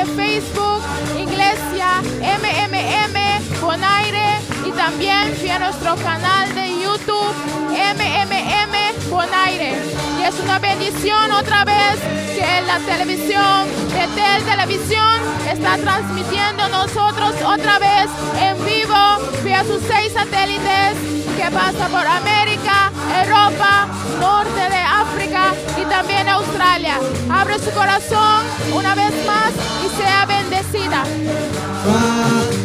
de Facebook, Iglesia MMM Bonaire, y también vía nuestro canal de YouTube MMM Bonaire. Y es una bendición otra vez que la televisión, Betel Televisión, está transmitiendo nosotros otra vez en vivo vía sus 6 satélites que pasa por América, Europa, norte de África y también Australia. Abre su corazón una vez más y sea bendecida.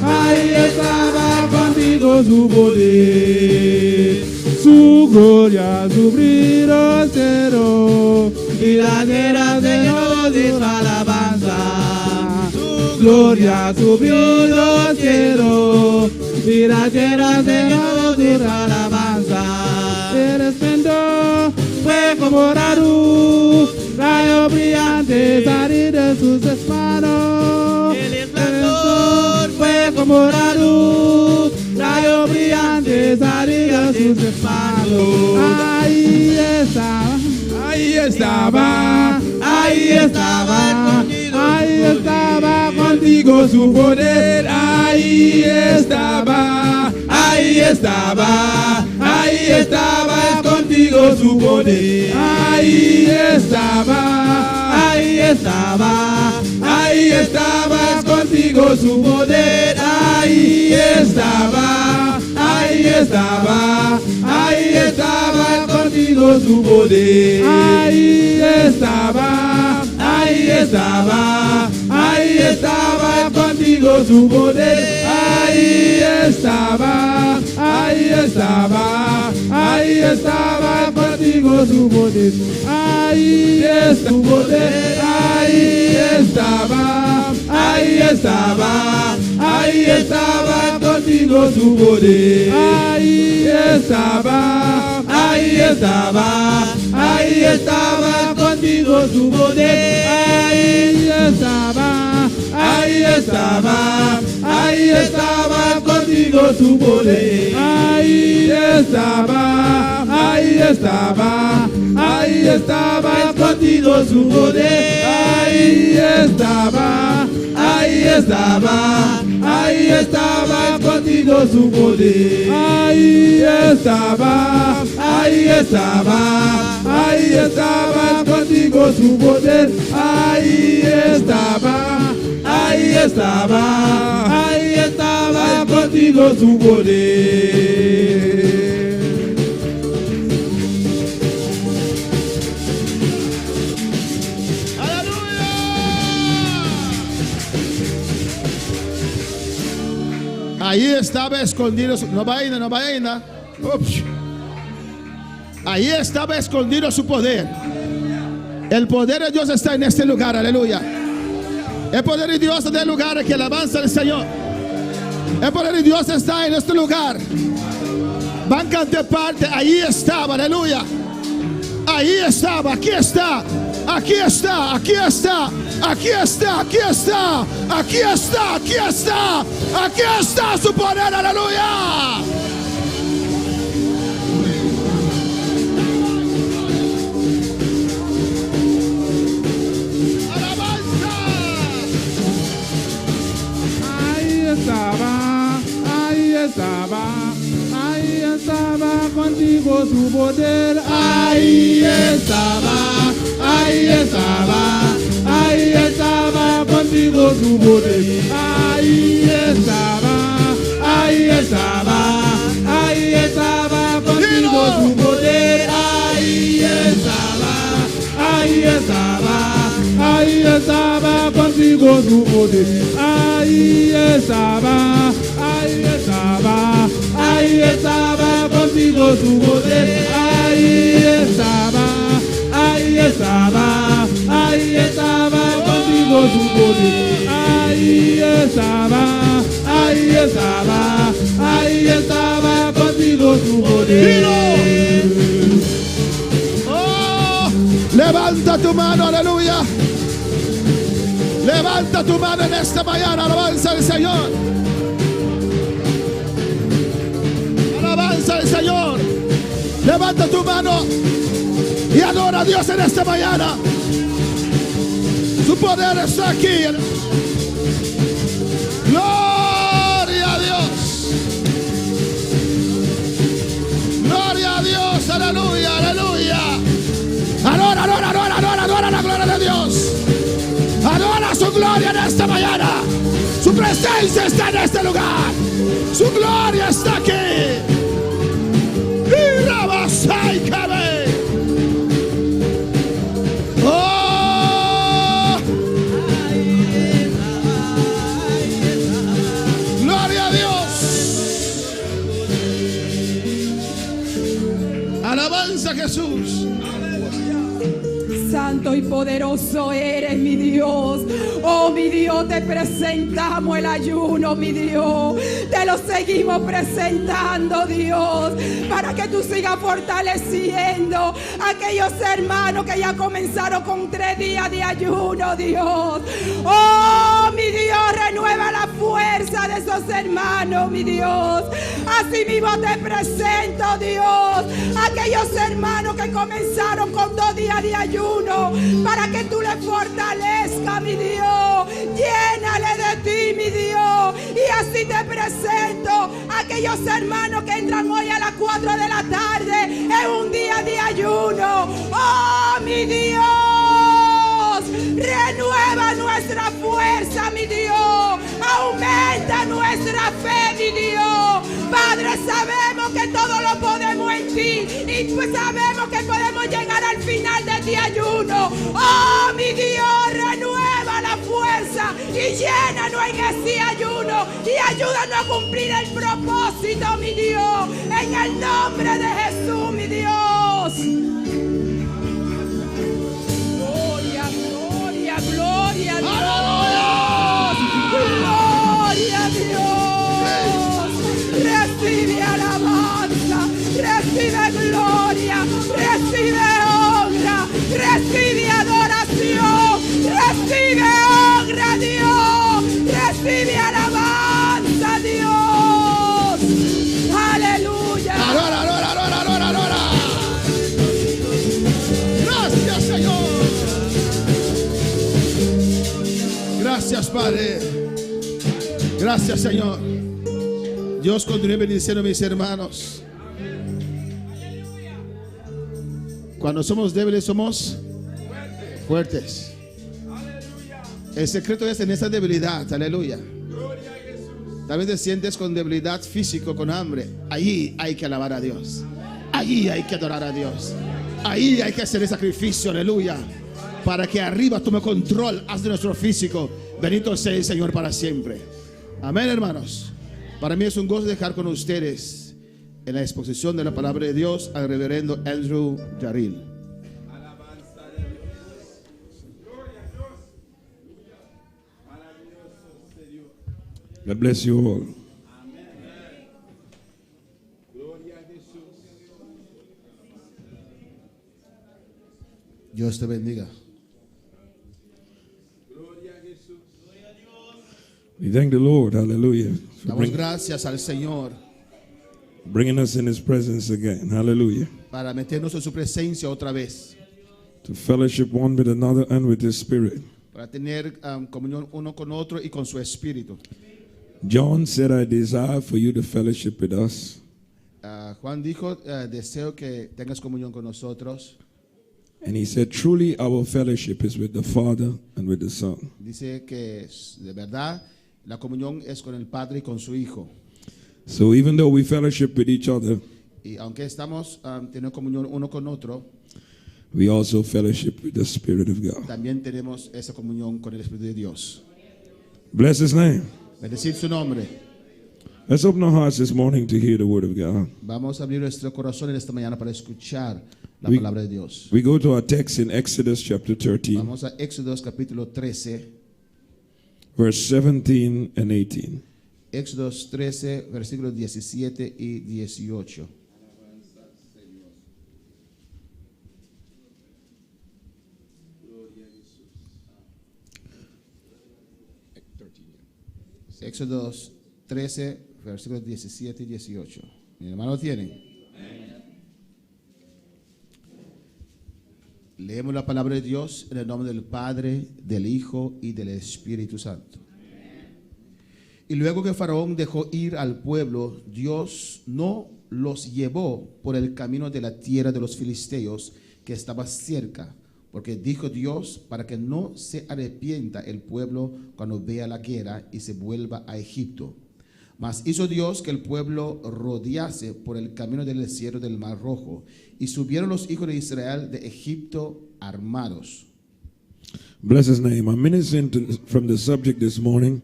Ahí estaba contigo su poder, su gloria, su brillo cero, y la tierra de nuevo de su alabanza. Su gloria, su brillo cero, y la tierra de nuevo de su alabanza. El esplendor fue como la luz, rayo brillante salir de sus manos. El esplendor fue como la luz, rayo brillante salir de sus manos. Ahí estaba, ahí estaba, ahí estaba, ahí estaba contigo su poder. Ahí estaba, ahí estaba, ahí estaba contigo su poder. Ahí estaba, ahí estaba, ahí estaba contigo su poder. Ahí estaba, ahí estaba, ahí estaba contigo su poder. Ahí estaba, ahí estaba, ahí estaba contigo su poder. Ahí estaba, ahí estaba, ahí estaba contigo su poder. Ahí está su poder. Ahí estaba, ahí estaba, ahí estaba contigo su poder. Ahí estaba, ahí estaba, ahí estaba contigo su poder. Ahí estaba, ahí estaba, ahí estaba contigo su poder. Ahí estaba, ahí estaba, ahí estaba contigo su poder. Ahí estaba, ahí estaba, ahí estaba contigo su poder. Ahí estaba, ahí estaba, ahí estaba contigo su poder. Ahí estaba, ahí estaba, ahí estaba contigo su poder. Ahí estaba escondido, no vaina, no vaina. Ups. Ahí estaba escondido su poder. El poder de Dios está en este lugar, aleluya. El poder de Dios está en el lugar que alabanza al Señor. El poder de Dios está en este lugar. Van a cantar parte, ahí estaba, aleluya. Ahí estaba, aquí está. Aquí está, aquí está, aquí está, aquí está, aquí está, aquí está, aquí está su poder, aleluya. Alabanza. Ahí estaba, ahí estaba, ahí estaba contigo su poder. Ahí estaba, ahí estaba, ahí estaba contigo su poder. Ahí estaba, ahí estaba, ahí estaba contigo su poder. Ahí estaba, ahí estaba, ahí estaba contigo su poder. Ahí estaba, ahí estaba, ahí estaba contigo su poder. Ahí estaba, ahí estaba, ahí estaba contigo su poder. Ahí estaba, ahí estaba, ahí estaba contigo su poder. Oh, levanta tu mano, aleluya. Levanta tu mano en esta mañana, alabanza al Señor. Alabanza al Señor. Levanta tu mano y adora a Dios en esta mañana. Su poder está aquí. su gloria en esta mañana. Su presencia está en este lugar. Su gloria está aquí. Y Rabasai Kabe. Oh, gloria a Dios. Alabanza a Jesús. Santo y poderoso eres, mi Dios. Oh, mi Dios, te presentamos el ayuno, mi Dios. Te lo seguimos presentando, Dios, para que tú sigas fortaleciendo a aquellos hermanos que ya comenzaron con 3 días de ayuno, Dios. Oh, mi Dios, renueva la fuerza de esos hermanos, mi Dios. Así mismo te presento, Dios, a aquellos hermanos que comenzaron con 2 días de ayuno, para que tú les fortalezcas, mi Dios. Llénale de ti, mi Dios. Y así te presento a aquellos hermanos que entran hoy a las 4 de la tarde en un día de ayuno. Oh, mi Dios, renueva nuestra fuerza, mi Dios. Aumenta nuestra fe, mi Dios. Padre, sabemos que todo lo podemos en ti, y pues sabemos que podemos llegar al final de este ayuno. Oh, mi Dios, renueva la fuerza y llénanos en este ayuno y ayúdanos a cumplir el propósito, mi Dios, en el nombre de Jesús, mi Dios. Gloria, gloria, gloria a Dios. Gloria a Dios. Recibe alabanza, recibe gloria, recibe honra, recibe adoración, recibe honra, Dios, recibe alabanza, Dios. Aleluya. Adora, adora, adora, adora, adora. Gracias, Señor. Gracias, Padre. Gracias, Señor. Dios continúe bendiciendo a mis hermanos. Cuando somos débiles, somos fuertes. El secreto es en esa debilidad. Aleluya. También te sientes con debilidad físico, con hambre. Allí hay que alabar a Dios. Allí hay que adorar a Dios. Ahí hay que hacer el sacrificio. Aleluya. Para que arriba tome control. Haz de nuestro físico. Bendito sea el Señor para siempre. Amén, hermanos. Para mí es un gozo dejar con ustedes en la exposición de la palabra de Dios al reverendo Andrew Yaril. God bless you all. Dios te bendiga. We thank the Lord, hallelujah, for Damos gracias al Señor bringing us in His presence again, hallelujah, para meternos en su presencia otra vez, to fellowship one with another and with His Spirit. para tener comunión uno con otro y con su espíritu. John said, I desire for you to fellowship with us. Juan dijo, deseo que tengas comunión con nosotros. And he said, truly our fellowship is with the Father and with the Son. Dice que de verdad la comunión es con el Padre y con su Hijo. So even though we fellowship with each other, Y aunque estamos teniendo comunión uno con otro, we also fellowship with the Spirit of God. también tenemos esa comunión con el Espíritu de Dios. Bless His name. Bendecid su nombre. Let's open our hearts this morning to hear the Word of God. Vamos a abrir nuestro corazón en esta mañana para escuchar la We- palabra de Dios. We go to our text in Exodus chapter 13, Vamos a Éxodos capítulo 13. verse 17 and 18. Éxodos 13, versículos 17 y 18. Éxodos 13, versículos 17 y 18. ¿Mi hermano tiene? Leemos la palabra de Dios en el nombre del Padre, del Hijo y del Espíritu Santo. Y luego que Faraón dejó ir al pueblo, Dios no los llevó por el camino de la tierra de los filisteos que estaba cerca, Porque dijo Dios, para que no se arrepienta el pueblo cuando vea la guerra y se vuelva a Egipto. Mas hizo Dios que el pueblo rodease por el camino del desierto del Mar Rojo, y subieron los hijos de Israel de Egipto armados. Bless his name. I'm ministering from the subject this morning.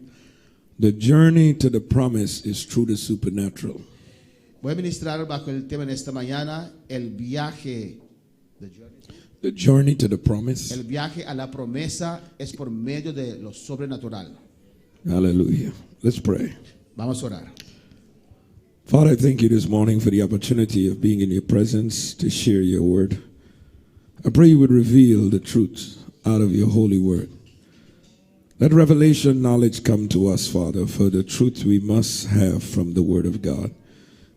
The journey to the promise is through the supernatural. Voy a ministrar bajo el tema en esta mañana, el viaje The journey to the promise. El viaje a la promesa es por medio de lo sobrenatural. Hallelujah. Let's pray. Vamos a orar. Father, I thank you this morning for the opportunity of being in your presence to share your word. I pray you would reveal the truth out of your holy word. Let revelation knowledge come to us, Father, for the truth we must have from the word of God.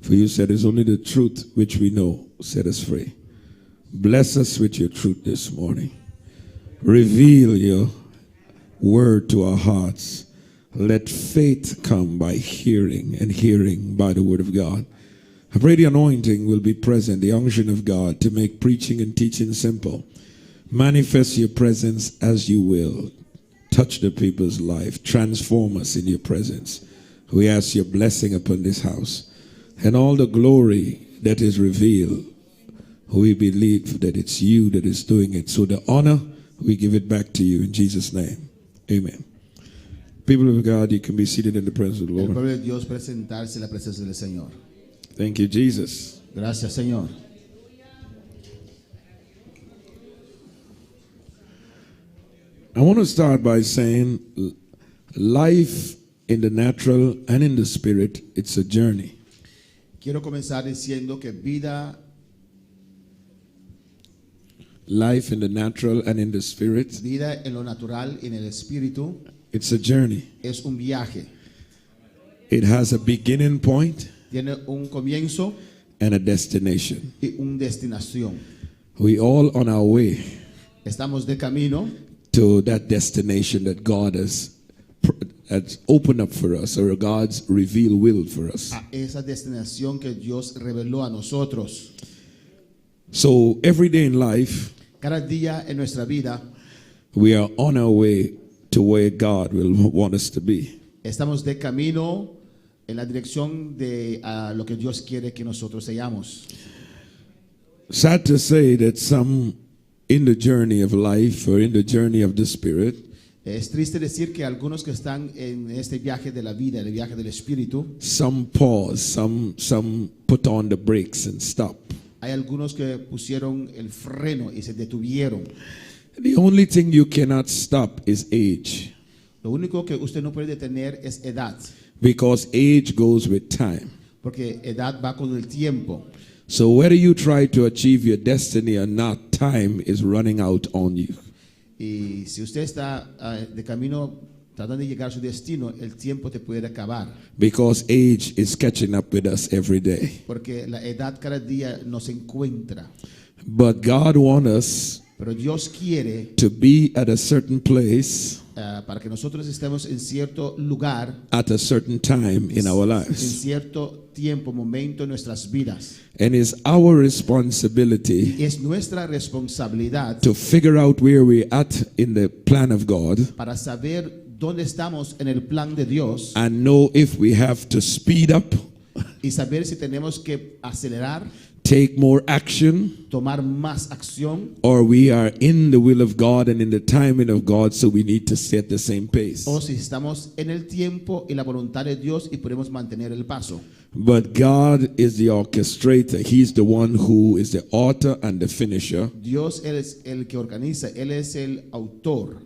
For you said it's only the truth which we know set us free. Bless us with your truth this morning. Reveal your word to our hearts. Let faith come by hearing, and hearing by the word of God. I pray the anointing will be present, the unction of God, to make preaching and teaching simple. Manifest your presence as you will. Touch the people's life. Transform us in your presence. We ask your blessing upon this house. And all the glory that is revealed, we believe that it's you that is doing it. So the honor, we give it back to you in Jesus' name. Amen. People of God, you can be seated in the presence of the El Lord. pueblo de Dios presentarse en la presencia del Señor. Thank you, Jesus. Gracias, Señor. I want to start by saying life in the natural and in the spirit, it's a journey. Quiero comenzar diciendo que Life in the natural and in the spirit, vida en lo natural y en el espíritu, it's a journey. es un viaje. It has a beginning point Tiene un comienzo and a destination. y una destinación. We all on our way Estamos de camino to that destination that God has opened up for us, or God's revealed will for us. a esa destinación que Dios reveló a nosotros. So every day in life, Cada día en nuestra vida we are on our way to where God will want us to be. estamos de camino en la dirección de lo que Dios quiere que nosotros seamos. Sad to say that some in the journey of life or in the journey of the spirit, Es triste decir que algunos que están en este viaje de la vida, el viaje del espíritu, some pause, some put on the brakes and stop. hay algunos que pusieron el freno y se detuvieron. The only thing you cannot stop is age, Lo único que usted no puede detener es edad, because age goes with time. porque edad va con el tiempo. So whether you try to achieve your destiny or not, time is running out on you. Y si usted está de camino tratando de llegar a su destino, el tiempo te puede acabar, Because age is catching up with us every day. porque la edad cada día nos encuentra. But God wants us Pero Dios quiere to be at a certain place para que nosotros estemos en cierto lugar, at a certain time in our en lives. cierto tiempo, momento en nuestras vidas. And it's our responsibility Y es nuestra responsabilidad to figure out where we're at in the plan of God para saber dónde estamos en el plan de Dios and know if we have to speed up, y saber si tenemos que acelerar, take more action, tomar más acción, or we are in the will of God and in the timing of God, so we need to stay at the same pace. o si estamos en el tiempo y la voluntad de Dios y podemos mantener el paso. But God is the orchestrator. He's the one who is the author and the finisher. Dios Él es el que organiza, Él es el autor.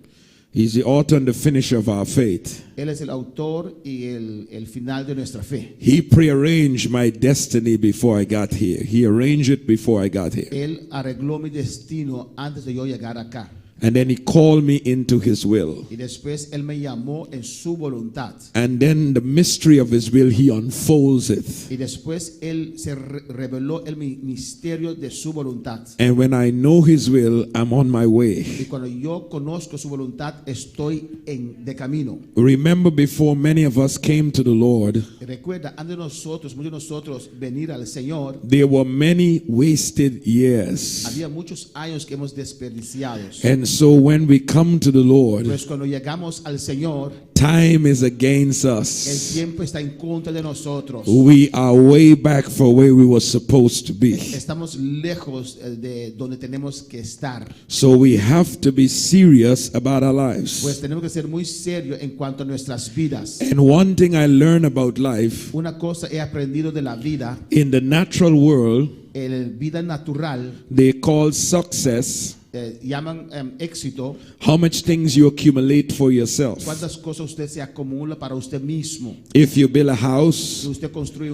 He's the author and the finisher of our faith. Él es el autor y el final de nuestra fe. He prearranged my destiny before I got here. He arranged it before I got here. Él arregló mi destino antes de yo llegar acá. And then he called me into his will. Y después él me llamó en su voluntad. And then the mystery of his will, he unfolds it. Y después él se reveló el misterio de su voluntad. And when I know his will, I'm on my way. Y cuando yo conozco su voluntad, estoy de camino. Remember, before many of us came to the Lord, Y recuerda, antes de nosotros, muchos de nosotros venir al Señor, there were many wasted years. había muchos años que hemos desperdiciado. And so when we come to the Lord, Pues cuando llegamos al Señor, time is against el us. tiempo está en contra de nosotros. We are way back for where we were supposed to be. Estamos lejos de donde tenemos que estar. So we have to be serious about our Pues lives. tenemos que ser muy serios en cuanto a nuestras vidas. And one thing I learned about life, Una cosa he aprendido de la vida, in the natural world, la vida natural, they call success llaman éxito. how much things you accumulate for yourself. ¿Cuántas cosas usted se acumula para usted mismo? If you build a Si house, usted construye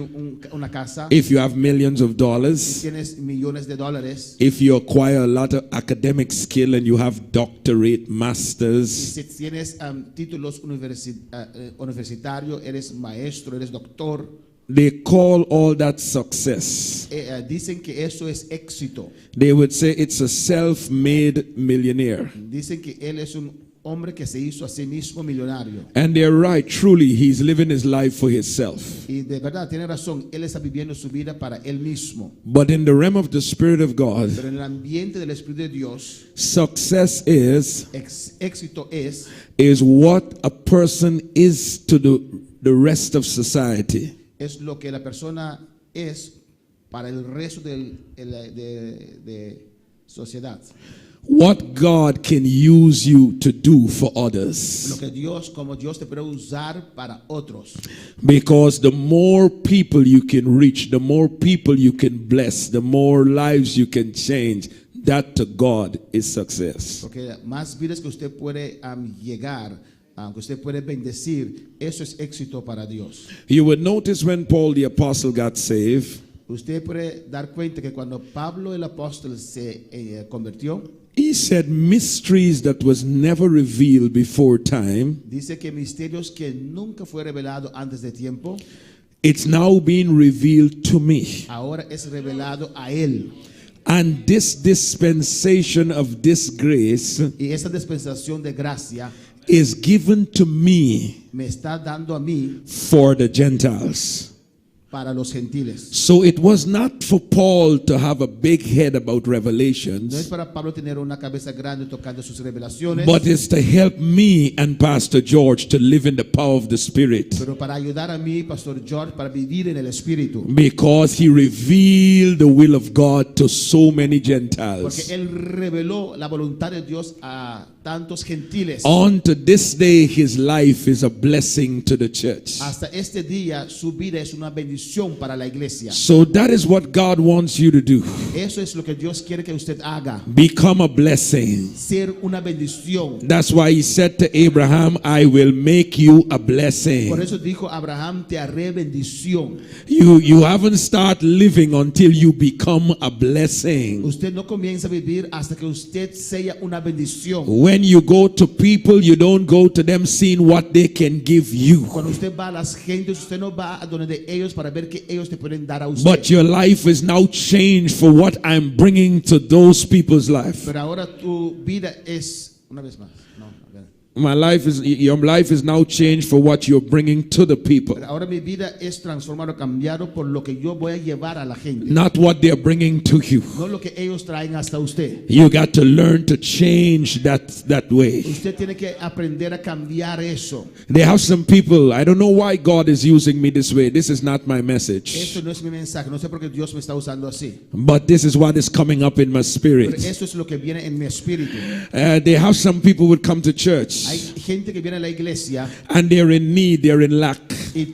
una casa, if you have millions of dollars, tienes millones de dólares, if you acquire a lot of academic skill and you have doctorate, masters, si tienes títulos universitarios, eres maestro, eres doctor, they call all that success. dicen que eso es éxito. They would say it's a self-made millionaire. Dicen que él es un hombre que se hizo a sí mismo millonario. And they're right. Truly, he's living his life for himself. Y de verdad, tiene razón, él está viviendo su vida para él mismo. But in the realm of the Spirit of God, Pero en el ambiente del Espíritu de Dios, success is éxito es what a person is to the rest of society. lo que la persona es para el resto de sociedad. What God can use you to do for Lo others. que como Dios te puede usar para otros. Because the more people you can reach, the more people you can bless, the more lives you can change, that to God is success. Porque más vidas que usted puede llegar, que usted puede bendecir, eso es éxito para Dios. You would notice when Paul the apostle got saved, Usted puede dar cuenta que cuando Pablo el apóstol se convirtió, he said mysteries that was never revealed before time, dice que misterios que nunca fue revelado antes de tiempo, it's now being revealed to me. ahora es revelado a él. And this dispensation of this grace Y esa dispensación de gracia is given to me me está dando a mí for the Gentiles. para los gentiles. So it was not for Paul to have a big head about No es revelations, para Pablo tener una cabeza grande tocando sus revelaciones, but it's to help me and Pastor George to live in the power of the Spirit, pero para ayudar a mí, Pastor George, para vivir en el Espíritu. because he revealed the will of God to so many Porque Gentiles. él reveló la voluntad de Dios a tantos gentiles. On to this day, his life is a blessing to the church. Hasta este día su vida es una bendición para la iglesia. So that is what God wants you to do. Eso es lo que Dios quiere que usted haga. Become a blessing. Ser una bendición. That's why he said to Abraham, I will make you a Por blessing. eso dijo Abraham, te haré bendición. You haven't started living until you become a blessing. Usted no comienza a vivir hasta que usted sea una bendición. When you go to people, you don't go to them seeing what they can give you. Cuando usted va a las gentes, usted no va a donde ellos para ver que ellos te pueden dar a usted. But your life is now changed for what I'm bringing to those people's life. Pero ahora tu vida es una vez más. No, a ver. Your life is now changed for what you're bringing to the people. Pero ahora mi vida es transformado, cambiado por lo que yo voy a llevar a la gente. Not what they're bringing to you. No lo que ellos traen hasta usted. You got to learn to change that way. Usted tiene que aprender a cambiar eso. They have some people, I don't know why God is using me this way. This is not my message. Eso no es mi mensaje. No sé por qué Dios me está usando así. But this is what is coming up in my Pero spirit. eso es lo que viene en mi espíritu. They have some people would come to church Hay gente que viene a la iglesia and they're in need, they're in lack. y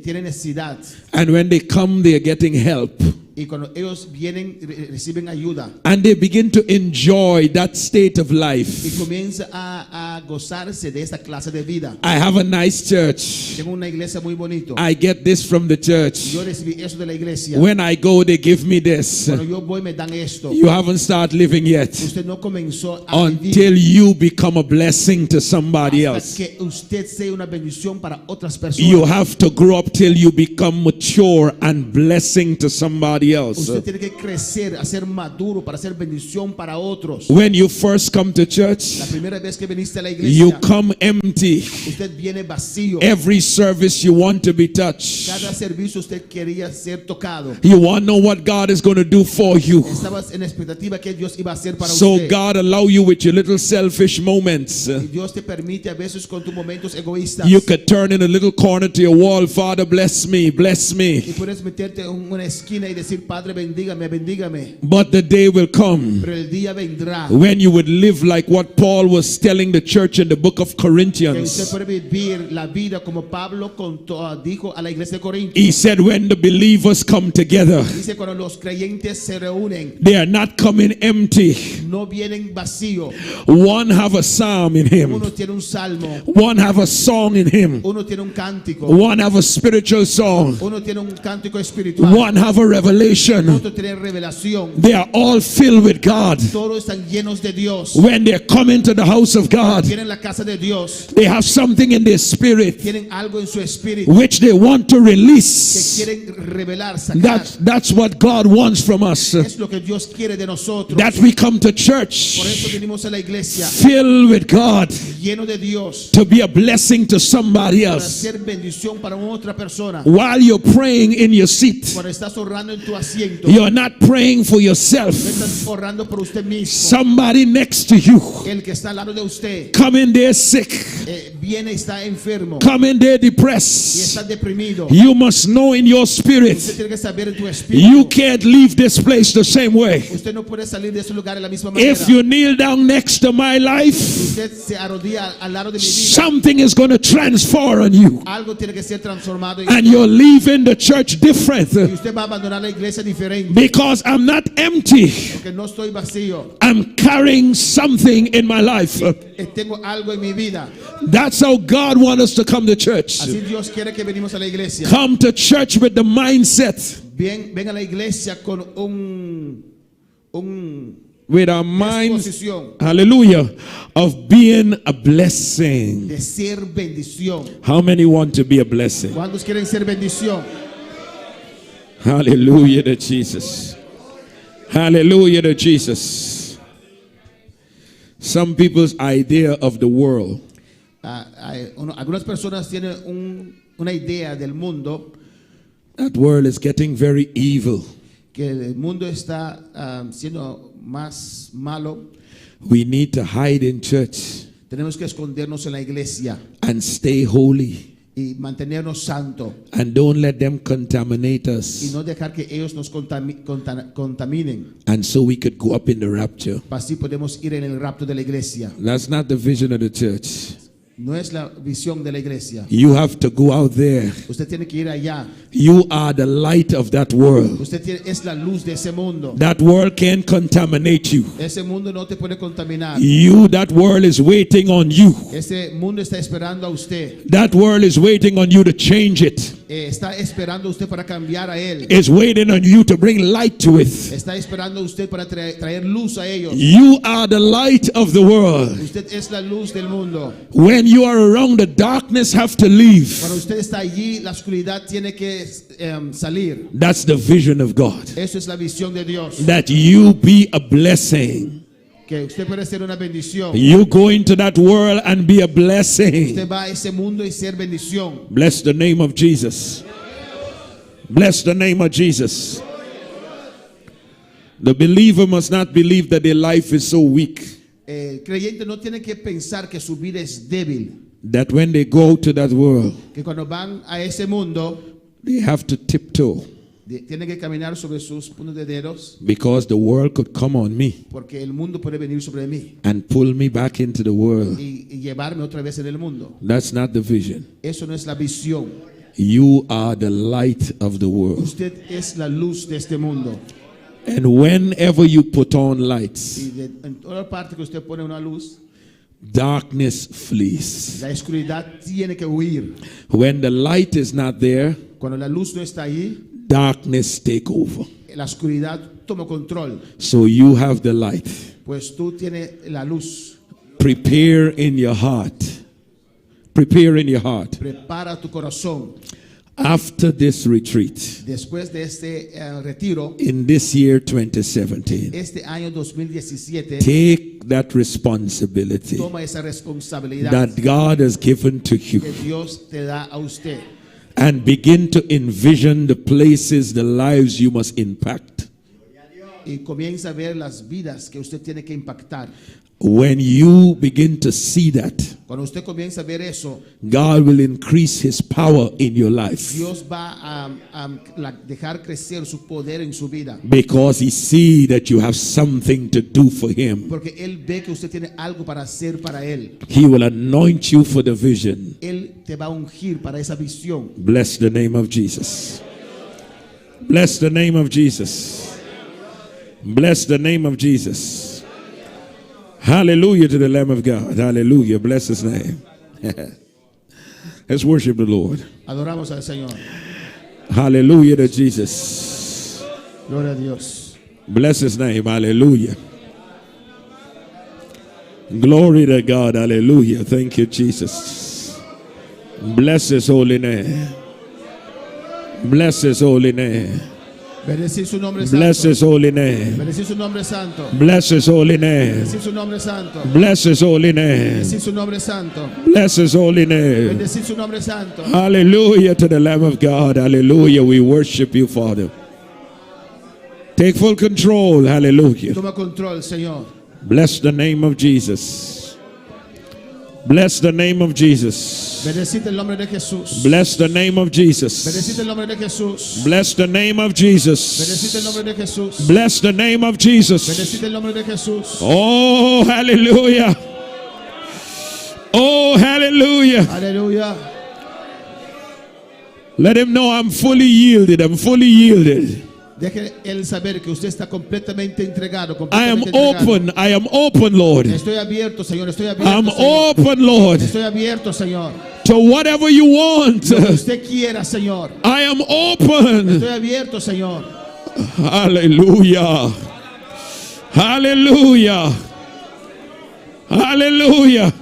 tiene necesidad. And when they come, they're getting help. Y cuando ellos vienen, reciben ayuda. and they begin to enjoy that state of Y life. comienza a gozarse de esta clase de vida. I have a nice church. Tengo una iglesia muy bonito. I get this from the church. Yo recibí eso de la iglesia. When I go, they give me this. Cuando yo voy me dan esto. You haven't started living yet Usted no comenzó a until vivir you become a blessing to somebody hasta else. que usted sea una bendición para otras You personas. have to grow up till you become mature and blessing to somebody else. Usted tiene que crecer, a ser maduro para ser bendición para otros. When you first come to La church, primera vez que viniste a la you iglesia, come empty. usted viene vacío. Every service you want to be touched. Cada servicio usted quería ser tocado. You want to know what God is going to do for you. Estabas en expectativa que Dios iba a hacer para So usted. God allow you with your little selfish moments. Y Dios te permite a veces con tus momentos egoístas. You could turn in a little corner to your wall, Father, bless me, bless Y me. puedes meterte en una esquina y decir, Padre, bendígame, bendígame. But the day will come Pero el día vendrá when you would live like what Paul was telling the church in the book of que usted Corinthians. puede vivir la vida como Pablo dijo a la iglesia de Corinto. He said, when the believers come together, Dice, cuando los creyentes se reúnen, they are not coming empty. no vienen vacío. One have a psalm in him. Uno tiene un salmo, One have a song in him. uno tiene un cántico, One have a spiritual song. uno tiene un cántico espiritual, One have a revelation. otro tiene revelación. They are all filled with God. Todos están llenos de Dios. When they come into the house of God, Tienen la casa de Dios. they have something in their spirit Tienen algo en su espíritu which they want to que release. quieren revelar, sacar. That's what God wants from us. Es lo que Dios quiere de nosotros. That we come to Por church eso venimos a la iglesia filled with God lleno de Dios to be a blessing to somebody para else. ser bendición para otra persona. While you're praying in your seat, Cuando estás orando en tu asiento, you're not praying for no yourself. estás orando por usted mismo. Somebody next to you, El que está al lado de usted come in there sick, viene y está enfermo come in there y depressed. está deprimido. You must know in your Usted spirit, tiene que saber en tu you espíritu. can't leave this place the same way. Usted no puede salir de ese lugar de la misma manera. If you kneel down next to my life, Usted se arrodilla al lado de mi vida. something is going to transfer on you. Algo tiene que ser transformado y And you're leaving the church different. usted va a abandonar la iglesia diferente. Because I'm not empty. Porque no estoy vacío. I'm carrying something in my life. Tengo algo en mi vida. That's how God wants us to come to church. Así Dios quiere que venimos a la iglesia. Come to church with the mindset, Ven a la iglesia con un with our minds, disposición hallelujah, of being a blessing. de ser bendición. How many want to be a blessing? ¿Cuántos quieren ser bendición? Hallelujah to Jesus. Hallelujah to Jesus. Some people's idea of the world Algunas personas tienen una idea del mundo, that world is getting very evil. que el mundo está siendo más malo. We need to hide in church Tenemos que escondernos en la iglesia and stay holy y mantenernos santos and don't let them contaminate y us, no dejar que ellos nos contaminen. and so we could go up in the rapture. Así podemos ir en el rapto de la iglesia. That's not the vision of the church. No es la visión de la iglesia. You have to go out there. Usted tiene que ir allá. You are the light of that world. Es la luz de ese mundo. That world can't contaminate you. Ese mundo no te puede contaminar. That world is waiting on you. Ese mundo está esperando a usted. That world is waiting on you to change it. Está esperando a usted para cambiar a él. It's waiting on you to bring light to it. Está esperando a usted para traer luz a ellos. You are the light of the world. Usted es la luz del mundo. When you are around, the darkness have to leave. Cuando usted está allí, la oscuridad tiene que salir. That's the vision of God. Eso es la visión de Dios. That you be a blessing. Que usted puede ser una bendición. You go into that world and be a blessing. Usted va a ese mundo y ser bendición. Bless the name of Jesus. Bless the name of Jesus. The believer must not believe that their life is so weak El creyente no tiene que pensar que su vida es débil. that when they go to that world, Que cuando van a ese mundo, they have to tiptoe tienen que caminar sobre sus puntos de dedos. because the world could come on me Porque el mundo puede venir sobre mí and pull me back into the world. y llevarme otra vez en el mundo. That's not the vision. Eso no es la visión. You are the light of the world. Usted es la luz de este mundo. And whenever you put on lights, Y en toda parte que usted pone una luz, darkness flees. la oscuridad tiene que huir. When the light is not there, Cuando la luz no está ahí, darkness take over. la oscuridad toma control. So you have the light. Pues tú tienes la luz. Prepare in your heart. Prepare in your heart. Prepara tu corazón. After this retreat, Después de este retiro, in this year 2017, este año 2017, take that responsibility toma esa responsabilidad that God has given to que you Dios te da a usted. and begin to envision the places, the lives you must impact. Y comienza a ver las vidas que usted tiene que impactar. When you begin to see that, Cuando usted comienza a ver eso, God will increase His power in your life Dios va a dejar crecer su poder en su vida. because He see that you have something to do for Him. Porque Él ve que usted tiene algo para hacer para Él. He will anoint you for the vision. Él te va a ungir para esa visión. Bless the name of Jesus. Bless the name of Jesus. Bless the name of Jesus. Hallelujah to the Lamb of God. Hallelujah. Bless His name. Let's worship the Lord. Adoramos al Señor. Hallelujah to Jesus. Gloria a Dios. Bless His name. Hallelujah. Glory to God. Hallelujah. Thank you, Jesus. Bless His holy name. Bless His holy name. Bendecir su nombre santo. Bless His holy name. Bendecir su nombre santo. Bless His holy name. Bendecir su nombre santo. Bless His holy name. Bendecir su nombre santo. Bless His holy name. Bendecir su nombre santo. Hallelujah to the Lamb of God. Hallelujah. We worship you, Father. Take full control. Hallelujah. Toma control, Señor. Bless the name of Jesus. Bless the name of Jesus. Bendecite el nombre de Jesús. Bless the name of Jesus. Bendecite el nombre de Jesús. Bless the name of Jesus. Bendecite el nombre de Jesús. Bless the name of Jesus. Bendecite el nombre de Jesús. Oh, hallelujah. Oh, hallelujah. Aleluya. Let him know I'm fully yielded. I'm fully yielded. Deje él saber que usted está completamente entregado. I am Completamente entregado. open. I am open, Lord. Estoy abierto, Señor. Estoy abierto. I'm Señor. open, Lord, Estoy abierto, Señor. to whatever you want. Lo que usted quiera, Señor. I am open. Estoy abierto, Señor. Hallelujah. Hallelujah. Hallelujah.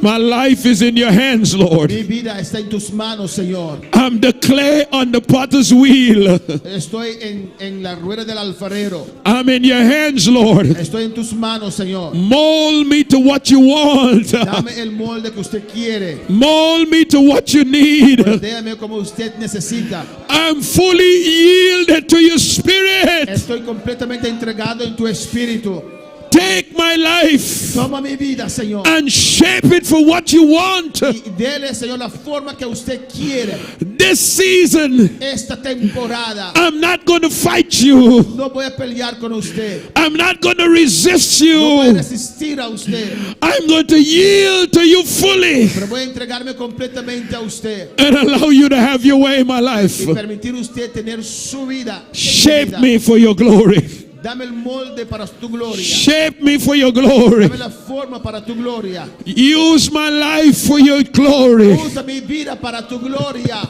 My life is in your hands, Lord. Mi vida está en tus manos, Señor. I'm the clay on the potter's wheel. Estoy en la rueda del alfarero. I'm in your hands, Lord. Estoy en tus manos, Señor. Mold me to what you want. Dame el molde que usted quiere. Mold me to what you need. Déjame como usted necesita. I'm fully yielded to your spirit. Estoy completamente entregado en tu espíritu. Take my life Toma mi vida, Señor. and shape it for what you want. Y dele, Señor, la forma que usted quiere. This season, Esta temporada I'm not going to fight you. no voy a pelear con usted. I'm not going to resist No voy a you. resistir a usted. I'm going to yield to you fully Pero voy a entregarme completamente a usted. and allow you to have your way in my life. Y permitir usted tener su vida. en mi Shape vida. me for your glory. Dame el molde para tu gloria. Shape me for your glory. Dame la forma para tu gloria. Use my life for your glory. Usa mi vida para tu gloria.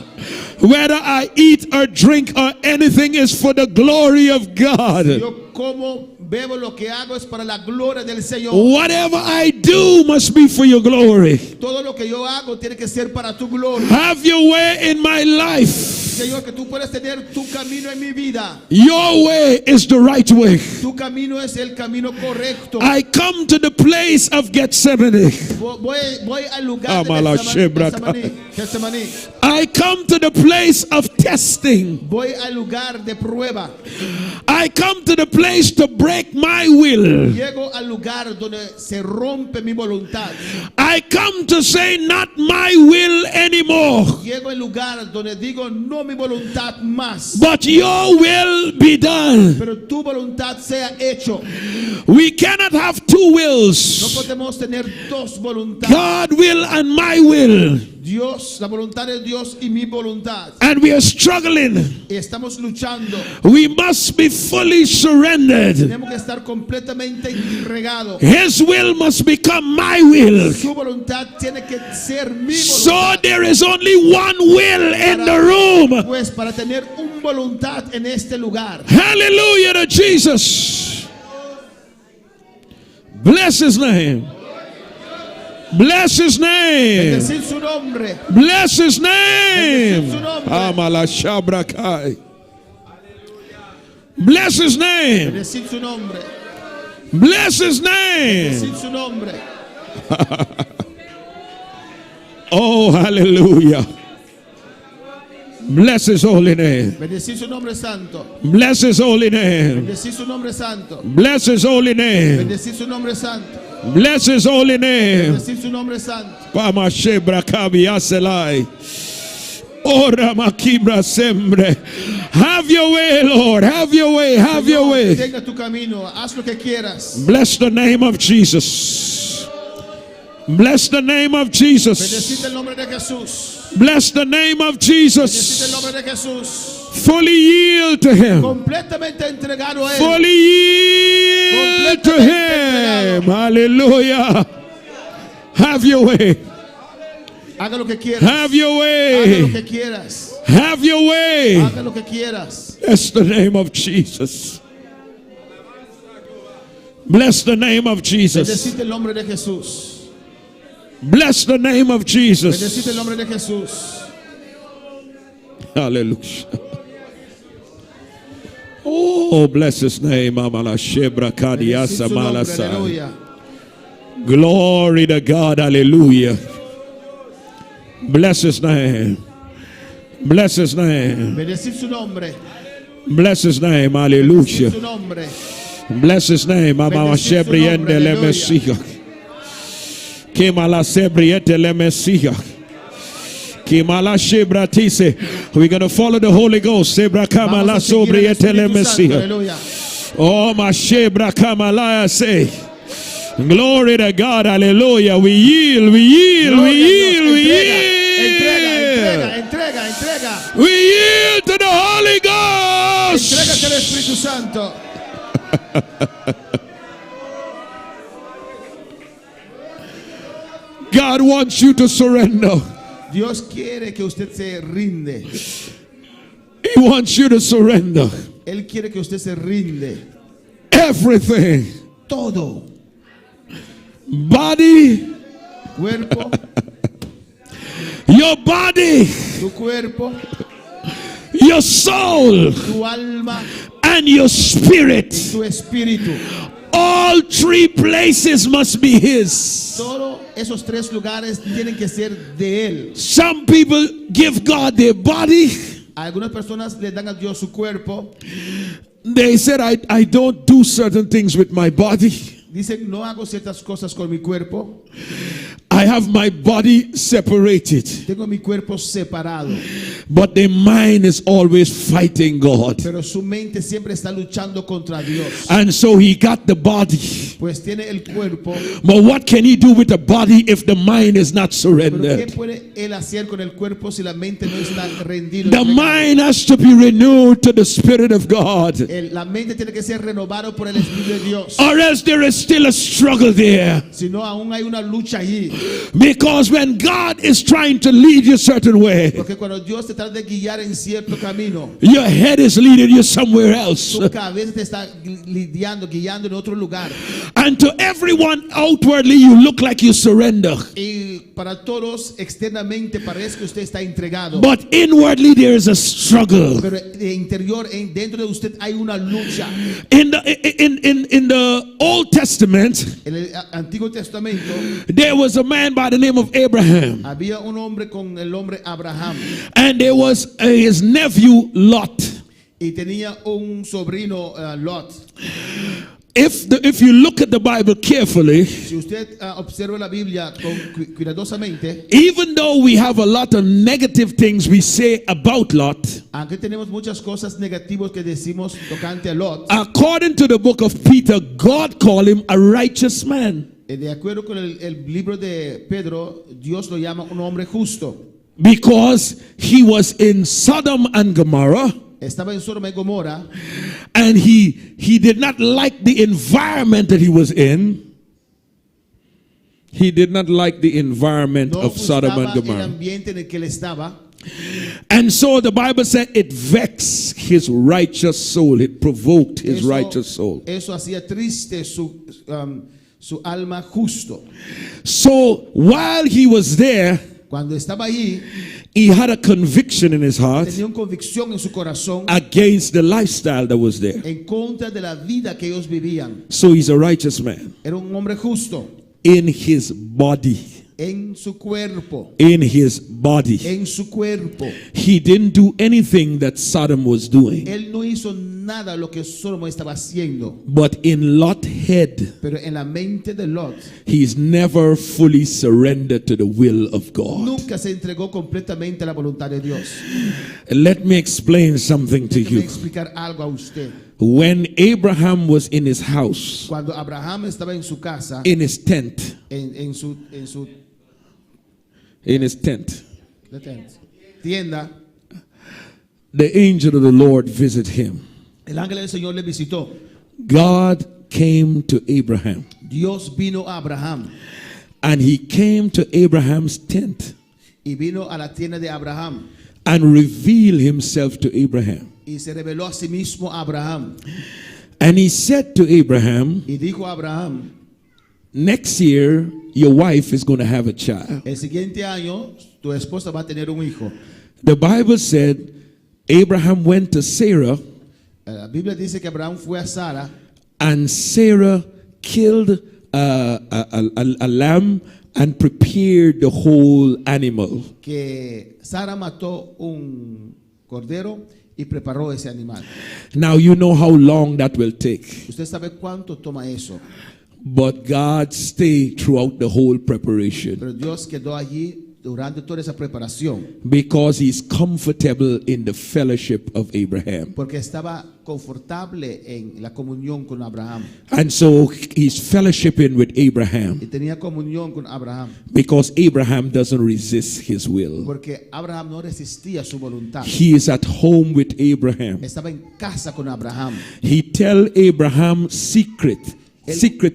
Whether I eat or drink or anything is for the glory of God. Yo como, bebo, lo que hago es para la gloria del Señor. Whatever I do must be for your glory. Todo lo que yo hago tiene que ser para tu gloria. Have your way in my life. Señor, que tú puedes tener tu camino en mi vida. Your way is the right way. Tu camino es el camino correcto. I come to the place of Gethsemane. Voy al lugar de Amala Getsemaní. I come to the place of testing. Voy al lugar de prueba. I come to the place to break my will. Llego al lugar donde se rompe mi voluntad. I come to say not my will anymore, Llego al lugar donde digo no mi voluntad más, but your will be done. pero tu voluntad sea hecho. We cannot have two No wills. podemos tener dos voluntades. God will and my will. Dios, la voluntad de Dios y mi voluntad. And we are struggling. Y estamos luchando. We must be fully surrendered. Tenemos que estar completamente entregados. His will must become my will. Su voluntad tiene que ser mi So voluntad. there is only one will in the room. Pues para tener una voluntad en este lugar. Hallelujah to Jesus. Bless his name. Bless his name. Bendecir su nombre. Bless his name. Bendecir su nombre. Amala Shabrakai. Bless his name. Bendecir su nombre. Bless his name. Bendecir su nombre. Oh, hallelujah. Bless his holy name. Bendecir su nombre santo. Bless his holy name. Bendecir su nombre santo. Bless his holy name. Bendecir su nombre santo. Bless his holy name. Bendecir su nombre santo. Pama Shebra Kabi Aselai. Ora Makibra Sembre. Have your way, Lord. Have your way. Have your Señor, way. tenga tu camino. Haz lo que quieras. Bless the name of Jesus. Bless the name of Jesus. Bendecid el nombre de Jesús. Bless the name of Bendecid el Jesus. nombre de Jesús. Fully yield to him. Completamente entregado a él. Fully yield to him. Hallelujah. Have your way. Haga lo que quieras. Have your Haga lo way. que quieras. Have your way. Haga lo que quieras. Bless the name of Jesus. Bless the name of Jesus. Bendecid el nombre de Jesús. Bless the name of Jesus. Bendecid el nombre de Jesús. Hallelujah. Oh, bless his name. Amala Shebra Bendecid Kadiasa su nombre. Malasa. Aleluya. Glory to God. Hallelujah. Bless his name. Bless his name. Bendecid su nombre. Bless his name. Bendecid Hallelujah. su nombre. Bless his name. Mama Bendecid su Shebriende nombre, le aleluya. Messiah. Kimala Sebriete le Messiah. Kimala Shebratise. We're going to follow the Holy Ghost. Sebra Kamala Vamos a seguir el Sobriete le Espíritu Santo. Messiah. Aleluya. Oh, my Shebra Kamala say. Glory to God. Hallelujah. We yield. We yield. We Gloria a Dios. yield. We Entrega, yield. entrega, entrega. We yield to the Holy Ghost. Entrégate al Espíritu Santo. God wants you to surrender. Dios quiere que usted se rinde. He wants you to surrender Él quiere que usted se rinde. everything. Todo. Body, Cuerpo, your body, tu cuerpo, your soul, tu alma, and your spirit. tu espíritu. All three places must be His. Todos esos tres lugares tienen que ser de Él. Some people give God their body. Algunas personas le dan a Dios su cuerpo. They said, I don't do certain things with my body. Dicen, no hago ciertas cosas con mi cuerpo. I have my body separated. Tengo mi cuerpo separado. But their mind is always fighting God. Pero su mente siempre está luchando contra Dios. And so he got the body. Pues tiene el cuerpo. But what can he do with the body if the mind is not Pero ¿qué surrendered? puede él hacer con el cuerpo si la mente no está rendida? The mind has to be renewed to the Spirit of God. La mente tiene que ser renovada por el Espíritu de Dios. Or else there is still a struggle there. Si no, aún hay una lucha allí. Because when God is trying to lead you a certain way, Porque cuando Dios te trata de guiar en cierto camino, your head is leading you somewhere else. su cabeza te está guiando en otro lugar. And to everyone outwardly, you look like you surrender. Y para todos externamente parece que usted está entregado. But inwardly, there is a struggle. Pero de interior, dentro de usted hay una lucha. In the Old Testament, En el Antiguo Testamento there was a man by the name of Abraham, había un hombre con el nombre Abraham and there was his nephew Lot. y tenía un sobrino Lot. if you look at the Bible carefully, Si usted observa la Biblia cuidadosamente, even though we have a lot of negative things we say about Lot, aunque tenemos muchas cosas negativas que decimos tocante a Lot, according to the book of Peter, God called him a righteous man de acuerdo con el libro de Pedro, Dios lo llama un hombre justo. because he was in Sodom and Gomorrah, Estaba en Sodoma y Gomorra and he did not like the environment that he was in. He did not like the environment no of Sodom and gustaba el Gomorrah. ambiente en el que él estaba. And so the Bible said it vexed his righteous soul. It provoked his righteous soul. Eso hacía triste su alma justo. So while he was there, Cuando estaba allí, he had a conviction in his heart tenía una convicción en su corazón against the lifestyle that was there. en contra de la vida que ellos vivían. So he's a righteous man Era un hombre justo in his body. en su cuerpo. In his body. En su cuerpo. He didn't do anything that Sodom was doing. Él no hizo nada lo que Sodoma estaba haciendo. But in Lot's head, Pero en la mente de Lot, he's never fully surrendered to the will of God. nunca se entregó completamente a la voluntad de Dios. Let me explain something to Déjeme you. explicar algo a usted. When Abraham was in his house, Cuando Abraham estaba en su casa, in his tent, en su tienda, the angel of the Lord visited him. el ángel del Señor le visitó. God came to Abraham, Dios vino a Abraham and he came to Abraham's tent y vino a la tienda de Abraham and revealed himself to Abraham. y se reveló a sí mismo a Abraham And he said to Abraham, y dijo a Abraham: next year, your wife is going to have a child. el siguiente año tu esposa va a tener un hijo. The Bible said Abraham went to Sarah, La Biblia dice que Abraham fue a Sara and Sarah killed a lamb and prepared the whole animal. que Sara mató un cordero y preparó ese animal. Now you know how long that will take. Usted sabe cuánto toma eso, But God stayed throughout the whole preparation pero Dios quedó allí durante toda esa preparación because he's comfortable in the fellowship of Abraham. porque estaba confortable en la comunión con Abraham And so he's fellowshipping with Abraham y tenía comunión con Abraham because Abraham doesn't resist his will. porque Abraham no resistía su voluntad. He is at home with Abraham. Estaba en casa con Abraham. He tell Abraham secret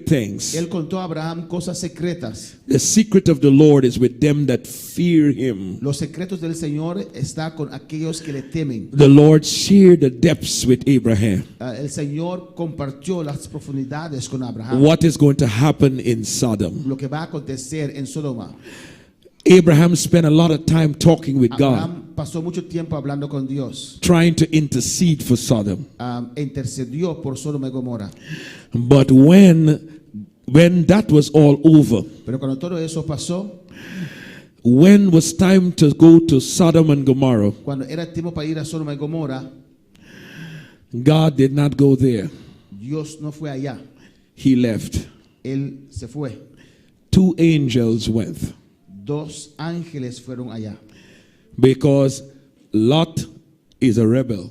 things. Él contó a Abraham cosas secretas. The secret of the Lord is with them that fear him. Los secretos del Señor está con aquellos que le temen. The Lord shared the depths with Abraham. El Señor compartió las profundidades con Abraham. What is going to happen in Sodom? Lo que va a acontecer en Sodoma. Abraham spent a lot of time talking with God, Abraham pasó mucho tiempo hablando con Dios. trying to intercede for Sodom. Intercedió por Sodoma y Gomorra. But when that was all over, Pero cuando todo eso pasó, when was time to go to Sodom and Gomorrah, cuando era tiempo para ir a Sodoma y Gomorra, God did not go there. Dios no fue allá. He left. Él se fue. 2 angels went Dos ángeles fueron allá. because Lot is a rebel.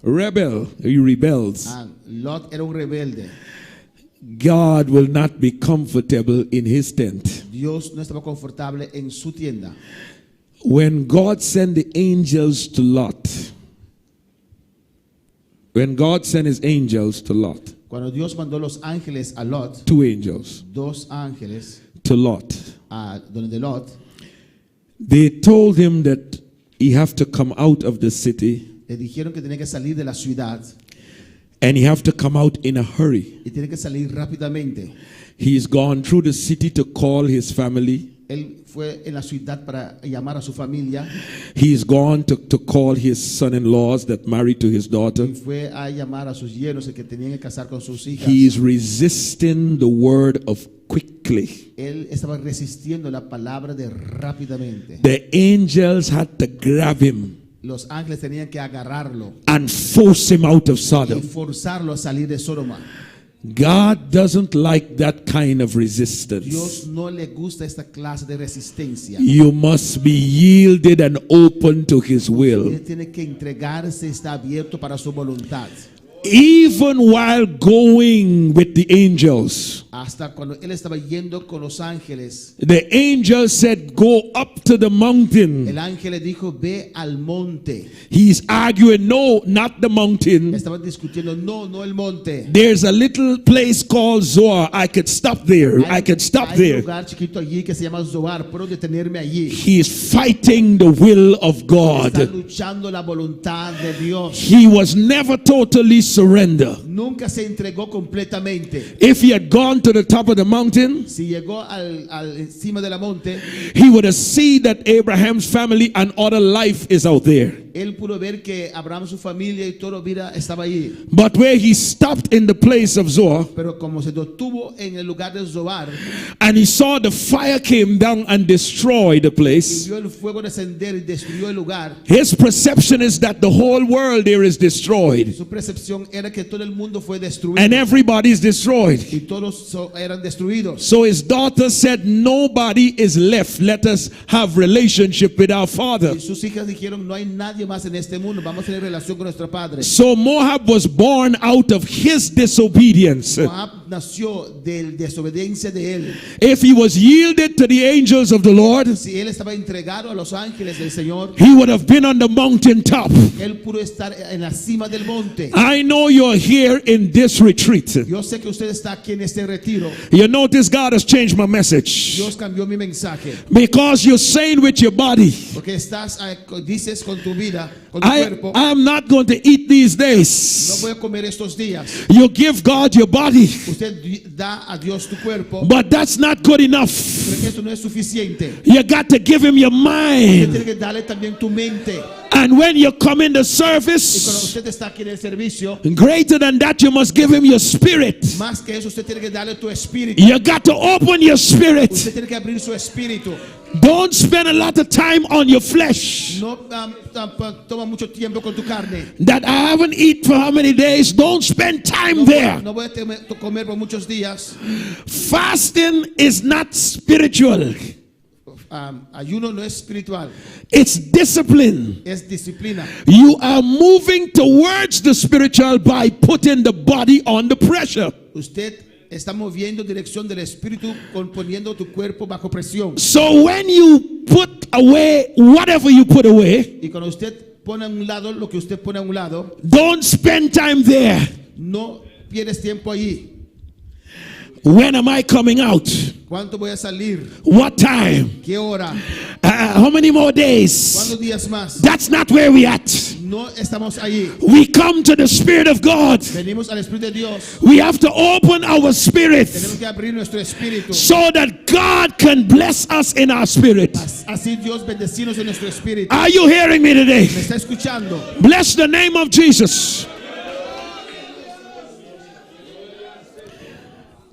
Rebel, he rebels. Lot era un rebelde. God will not be comfortable in his tent. Dios no estaba confortable en su tienda. When God sent the angels to Lot, when God sent his angels to Lot, Cuando Dios mandó los ángeles a Lot, 2 angels dos ángeles to Lot, a donde Lot, they told him that he have to come out of the city le dijeron que tenía que salir de la ciudad and he have to come out in a hurry. y tiene que salir rápidamente. He's gone through the city to call his family. Él fue en la ciudad para llamar a su familia He's gone to call his son-in-laws that married to his daughter. y fue a llamar a sus yernos el que tenían que casar con sus hijas. He is resisting the word of quickly. Él estaba resistiendo la palabra de rápidamente. The angels had to grab him los ángeles tenían que agarrarlo and force him out of y Sodom. forzarlo a salir de Sodoma. God doesn't like that kind of resistance. Dios no le gusta esta clase de resistencia. You must be yielded and open to his will. Él tiene que entregarse, está abierto para su voluntad. Even while going with the angels, Hasta cuando él estaba yendo con los ángeles, the angel said, go up to the mountain. el ángel le dijo, ve al monte. He's arguing, no, not the mountain. Estaban discutiendo, no el monte. There's a little place called Zoar. I could stop there. I could stop Hay un there. lugar chiquito allí que se llama Zoar. Puedo detenerme allí. He's fighting the will of God. Está luchando la voluntad de Dios. He was never totally surrendered. Nunca se entregó completamente. If he had gone to the top of the mountain, Si llegó al encima de la monte, he would have seen that Abraham's family and other life is out there. él pudo ver que Abraham, su familia y toda vida estaba allí. But where he stopped in the place of Zoar, Pero como se detuvo en el lugar de Zoar and he saw the fire came down and destroyed the y place, vio el fuego descender y destruyó el lugar, his perception is that the whole world there is destroyed. su percepción era que todo el mundo fue destruido And everybody is destroyed. y todos eran destruidos. So his daughter said, nobody is left. Let us have relationship with our father. Y sus hijas dijeron, no hay nadie más en este mundo, vamos a tener relación con nuestro padre. So Moab was born out of his disobedience. Moab nació de desobediencia de él. If he was yielded to the angels of the Lord, Si él estaba entregado a los ángeles del Señor, he would have been on the mountaintop. él pudo estar en la cima del monte. I know you're here in this retreat. Yo sé que usted está aquí en este retiro. You notice God has changed my message. Dios cambió mi mensaje. Because you're saying with your body, Porque dices con tu vida, con tu cuerpo, I'm not going to eat these no days. voy a comer estos días. You give God your body, Usted da a Dios tu cuerpo, but that's not good enough. pero que eso no es suficiente. You got to give him your Usted mind. tiene que darle también tu mente. And when you come in the Y cuando service, usted está aquí en el servicio, greater than that, you must give him your spirit. más que eso, usted tiene que darle tu espíritu. You got to open your spirit. Usted tiene que abrir su espíritu. Don't spend a lot of time on your flesh. No toma mucho tiempo con tu carne. That I haven't eaten for how many days. Don't spend time No there. voy a comer por muchos días. Fasting is not spiritual. Ayuno no es espiritual, It's discipline. es disciplina. You are moving towards the spiritual by putting the body on the pressure. Usted está moviendo dirección del espíritu, poniendo tu cuerpo bajo presión. So when you put away whatever you put away, Y cuando usted pone a un lado lo que usted pone a un lado, don't spend time there. no pierdes tiempo allí. When am I coming out? ¿Cuánto voy a salir? What time? ¿Qué hora? How many more days? ¿Cuántos días más? That's not where we at. No estamos allí. We come to the Spirit of God. Venimos al Espíritu de Dios. We have to open our spirit Tenemos que abrir nuestro espíritu. so that God can bless us in our spirit. Así Dios bendecirnos en nuestro espíritu. Are you hearing me today? ¿Me está escuchando? Bless the name of Jesus.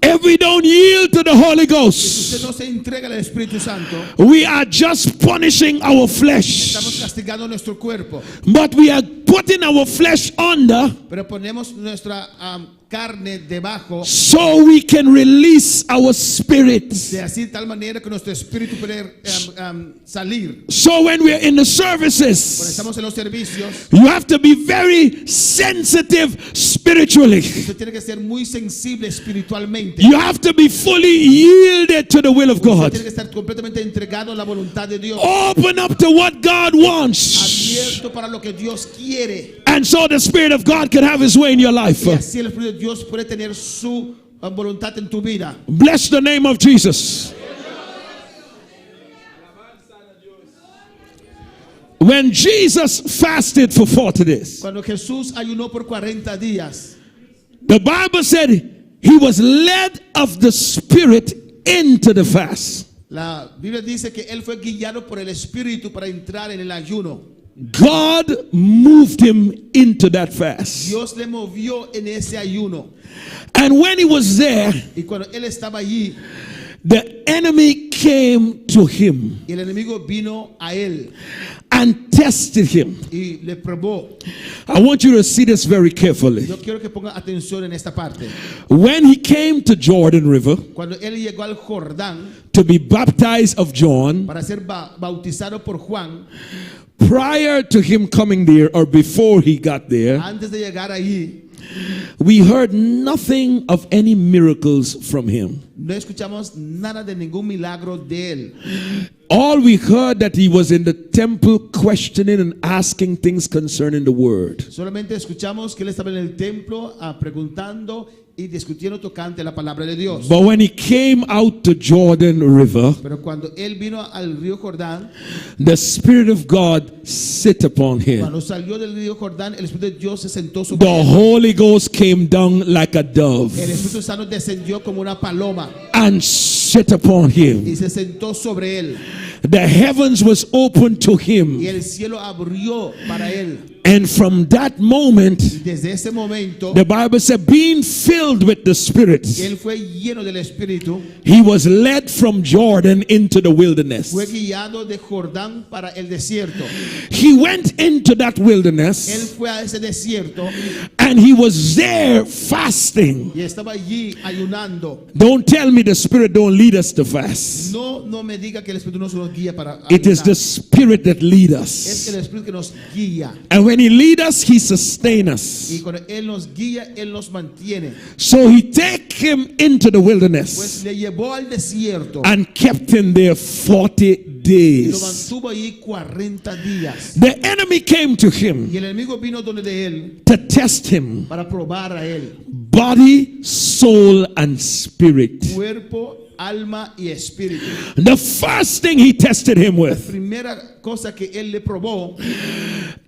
If we don't yield to the Holy Usted Ghost, no se entrega al Espíritu Santo. we are just punishing our Estamos flesh. castigando nuestro cuerpo. But we are putting our flesh under Pero ponemos nuestra carne debajo, so we can release our spirit. de así de tal manera que nuestro espíritu puede salir. So when we're in the Cuando services, estamos en los servicios, you have to be very sensitive spiritually. usted tiene que ser muy sensible espiritualmente. You have to be fully yielded to the will of Usted God. tiene que estar completamente entregado a la voluntad de Dios. Open up to what God wants. Abierto para lo que Dios quiere. And so the Spirit of God can have His way in your life. Y así el Espíritu de Dios puede tener su voluntad en tu vida. Bless the name of Jesus. When Jesus fasted for 40 days, Cuando Jesús ayunó por 40 días, the Bible said he was led of the Spirit into the fast. la Biblia dice que él fue guiado por el Espíritu para entrar en el ayuno. God moved him into that fast. Dios le movió en ese ayuno. And when he was there, Y cuando él estaba allí, the enemy came to him. y el enemigo vino a él. and tested him. y le probó. I want you to see this very carefully. Yo quiero que pongan atención en esta parte. When he came to Jordan River Cuando él llegó al Jordán to be baptized of John, para ser bautizado por Juan, prior to him coming there or before he got there, antes de llegar ahí, we heard nothing of any miracles from him. no escuchamos nada de ningún milagro de él. All we heard that he was in the temple questioning and asking things concerning the word. Solamente escuchamos que él estaba en el templo preguntando y discutiendo tocante la palabra de Dios. But when he came out to Jordan River, Pero cuando él vino al río Jordán, the Spirit of God sit upon him. cuando salió del río Jordán, el Espíritu de Dios se sentó sobre The él. Holy Ghost came down like a dove El Espíritu Santo descendió como una paloma and sit upon him. y se sentó sobre él. The heavens was open to Y him. el cielo abrió para él. And from that moment, Desde ese momento, the Bible said, being filled with the Spirit, él fue lleno del Espíritu, he was led from Jordan into the wilderness. fue guiado de Jordán para el desierto. He went into that Él wilderness fue a ese desierto and he was there fasting. y estaba allí ayunando. Don't tell me the Spirit don't lead us to fast. No me diga que el Espíritu no nos guía para It is ayunar. the Spirit that leads Es us. el Espíritu que nos guía. And when he leads us, he sustains us. Y cuando Él nos guía, Él nos mantiene. So he take him into the Pues wilderness le llevó al desierto and kept him there 40 y lo days. mantuvo allí 40 días. The enemy came to Y him el enemigo vino donde de él to test him, para probar a él. body, soul, and spirit. Cuerpo, alma y espíritu. The first thing he tested him La with, primera cosa que él le probó,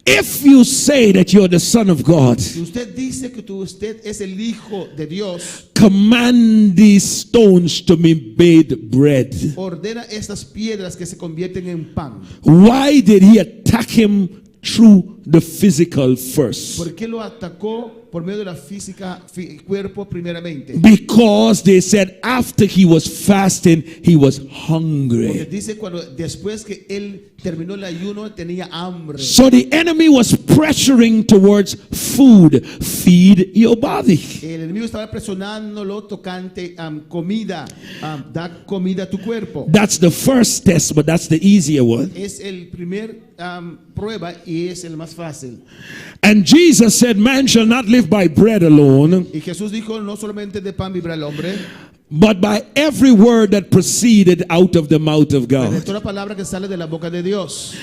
if you say that you're the Son of God, si usted dice que usted es el Hijo de Dios, command these stones to be made bread. ordena estas piedras que se convierten en pan. Why did he attack him through the physical first? ¿Por qué lo atacó por medio de la física, cuerpo primeramente? Because they said after he was fasting, he was Porque hungry. dice cuando después que él terminó el ayuno tenía hambre. So the enemy was pressuring towards food. Feed your body. El enemigo estaba presionándolo tocante comida, da comida a tu cuerpo. That's the first test, but that's the easier one. Es el primer prueba y es el más fácil. And Jesus said, man shall not live by bread alone, Y Jesús dijo, no solamente de pan vivirá el hombre, but by every word that proceeded out of the mouth of de God. toda palabra que sale de la boca de Dios.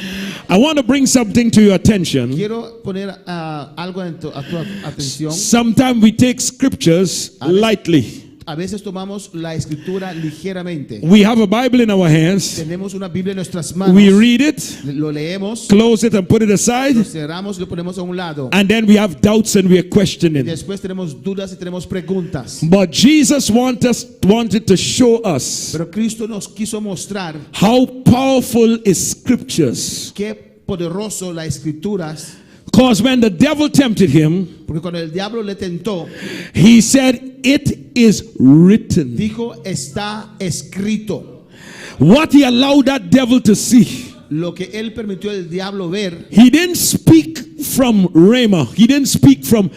I want to bring something to your attention. Quiero poner algo a tu atención. Sometimes we take scriptures lightly. A veces tomamos la escritura ligeramente. We have a Bible in our hands. Tenemos una Biblia en nuestras manos. We read it, Lo leemos, close it, and put it aside. lo cerramos y lo ponemos a un lado. And then we have doubts and we are questioning. Después tenemos dudas y tenemos preguntas. But Jesus wanted to show us Pero Cristo nos quiso mostrar how powerful is scriptures. qué poderoso las escrituras. Because when the devil tempted him, Porque cuando el diablo le tentó, he said, it is written. dijo, está escrito. What he allowed that devil to see, Lo que él permitió al diablo ver, he didn't speak from Rhema. He didn't speak from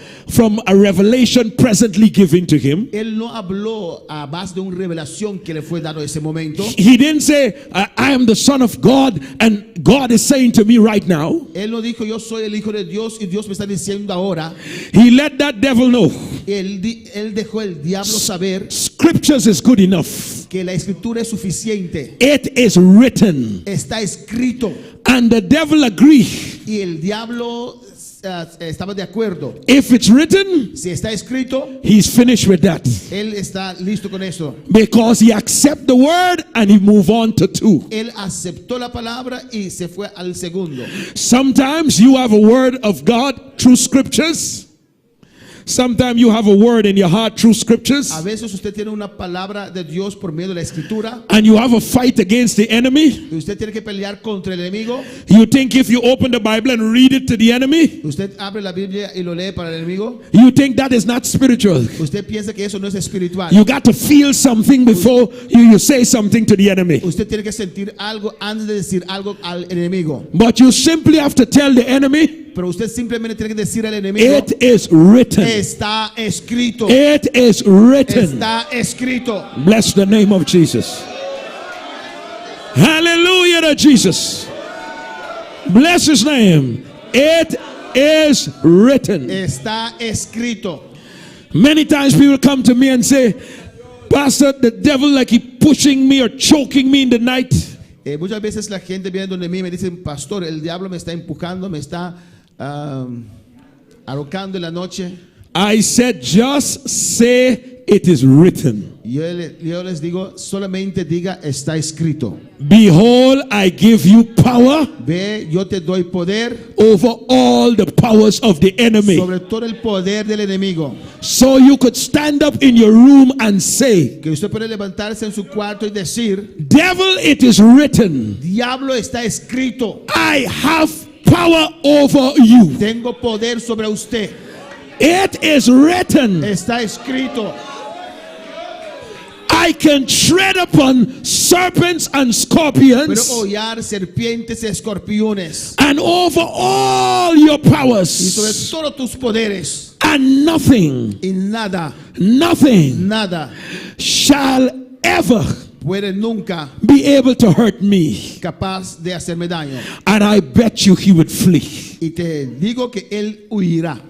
a revelation presently given to him. él no habló a base de una revelación que le fue dado en ese momento. He didn't say, I am the Son of God and God is saying to me right now. Él no dijo, yo soy el Hijo de Dios y Dios me está diciendo ahora. He let that devil know Él dejó al diablo saber scriptures is good enough. que la escritura es suficiente. It is written. Está escrito. And the devil agreed. Y el diablo estaba de acuerdo. If it's written, Si está escrito, he's finished with that. él está listo con eso. Because he accept the word and he move on to 2. Él aceptó la palabra y se fue al segundo. Sometimes you have a word of God through scriptures. Sometimes you have a word in your heart through scriptures, A veces usted tiene una palabra de Dios por medio de la escritura and you have a fight against the enemy. y usted tiene que pelear contra el enemigo. You think if you open the Bible and read it to the enemy, Usted abre la Biblia y lo lee para el enemigo. you think that is not spiritual. Usted piensa que eso no es espiritual. You got to feel something before you say something to the enemy. Usted tiene que sentir algo antes de decir algo al enemigo. But you simply have to tell the enemy, Pero usted simplemente tiene que decir al enemigo, it is written. está escrito. It is written. Está escrito. Bless the name of Jesus. Hallelujah to Jesus. Bless his name. It is written. Está escrito. Many times people come to me and say, Pastor, the devil like he pushing me or choking me in the night. Muchas veces la gente viene donde mí y me dicen, pastor, el diablo me está empujando, me está ahorcando en la noche. I said, just say it is written. Y yo les digo, solamente diga, está escrito. Behold, I give you power Ve, yo te doy poder over all the powers of the enemy. sobre todo el poder del enemigo. So you could stand up in your room and say, Que usted puede levantarse en su cuarto y decir, devil, it is written, diablo, está escrito. I have power over you. Tengo poder sobre usted. It is written, Está escrito. I can tread upon serpents and Puedo scorpions hollar serpientes y escorpiones. and over all your Y sobre powers, todos tus poderes. and nothing, Y nada, nothing shall ever puede nunca be able to hurt me. capaz de hacerme daño. And I bet you he would flee. Y te digo que él huirá.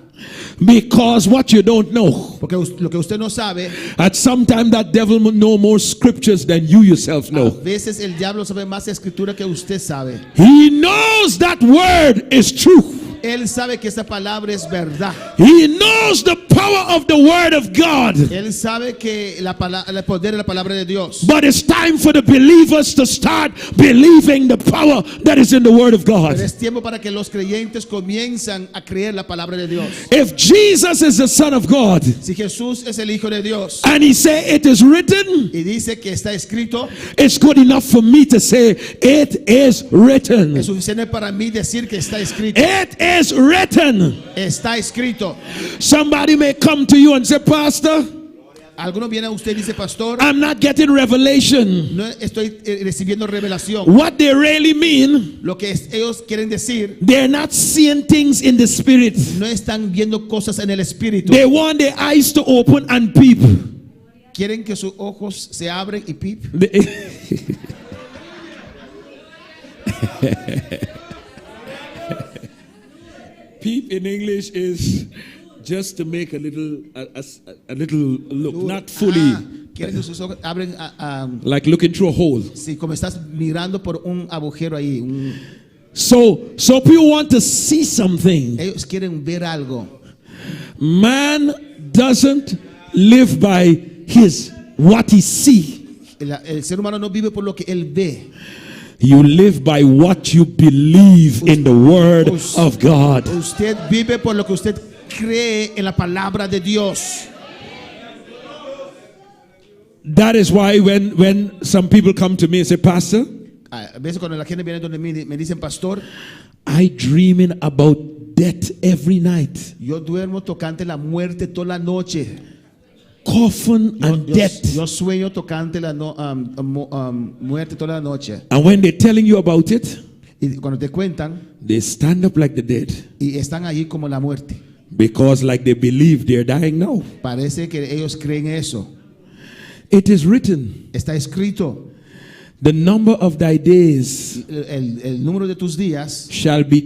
Because what you don't know, Porque lo que usted no sabe, at some time that devil will know more scriptures than you yourself a know. veces el diablo sabe más escritura que usted sabe. He knows that word is true. Él sabe que esa palabra es verdad. He knows the power of the word of God. Él sabe que el poder de la palabra de Dios. But it's time for the believers to start believing the power that is in the word of God. Pero es tiempo para que los creyentes comiencen a creer la palabra de Dios. If Jesus is the Son of God Si Jesús es el Hijo de Dios and he say it is written, y dice que está escrito, it's good enough for me to say it is written. es suficiente para mí decir que está escrito. It is written. Está escrito. Somebody may come to you and say, Pastor, Alguno viene a usted y dice, pastor, I'm not getting revelation. no estoy recibiendo revelación. What they really mean, Lo que ellos quieren decir, they're not seeing things in the spirit. no están viendo cosas en el espíritu. They want their eyes to open and peep. Quieren que sus ojos se abren y pip. Peep in English is just to make a little look, not fully Quieren que sus ojos abren like looking through a hole. sí, como estás mirando por un agujero ahí. So people want to see something. Ellos quieren ver algo. Man doesn't live by what he see. El ser humano no vive por lo que él ve. You live by what you believe in the word of God. Usted vive por lo que usted cree en la palabra de Dios. That is why when some people come to me and say, Pastor, A veces cuando la gente viene donde mí me dicen, pastor, I dreaming about death every night. yo duermo tocante la muerte toda la noche. Coffin and death. Yo sueño tocante la muerte toda la noche. And when they're telling you about it, Y cuando te cuentan, they stand up like the dead. y están allí como la muerte. Because like they believe they're dying now. Parece que ellos creen eso. It is written, Está escrito. the number of thy days El número de tus días shall be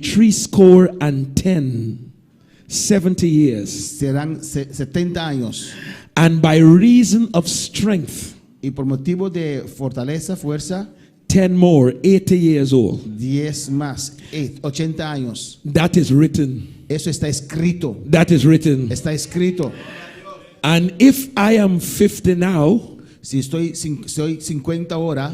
70 years. serán 70 años. And by reason of strength, Y por motivo de fortaleza, fuerza, 10 more, 80 years old. 10 más, 80 años. That is written. Eso está escrito. That is written. Está escrito. And if I am 50 now, Si soy 50 ahora,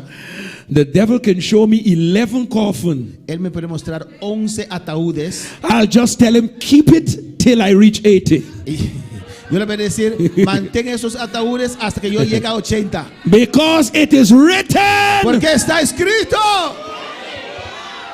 the devil can show me 11 coffin. él me puede mostrar 11 ataúdes. I'll just tell him, keep it till I reach 80. Yo le voy a decir, mantén esos ataúdes hasta que yo llegue a 80. Because it is written, Porque está escrito.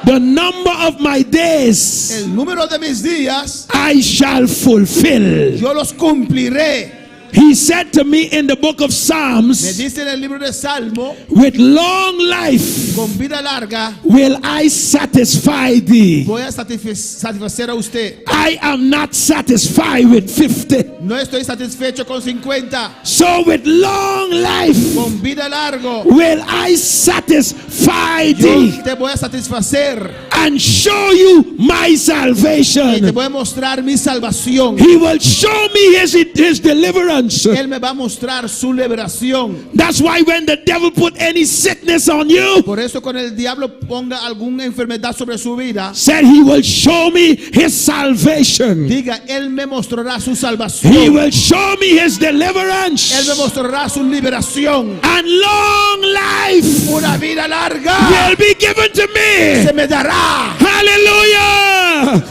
the number of my days El número de mis días, I shall fulfill. yo los cumpliré. He said to me in the book of Me Psalms, dice en el libro de Salmo, with long life con vida larga, will I satisfy thee. voy a satisfacer a usted. I am not satisfied with 50. No estoy satisfecho con 50. So with long life Con vida largo, will I satisfy thee yo te voy a satisfacer and show you my y te salvation. voy a mostrar mi salvación. He will show me his deliverance. Él me va a mostrar su liberación. That's why when the devil put any sickness on you, Por eso cuando el diablo ponga alguna enfermedad sobre su vida, said he will show me his salvation. diga, Él me mostrará su He salvación. will show me his Él me deliverance. mostrará su liberación. And long life Una vida larga will be given to me. se me dará. Hallelujah.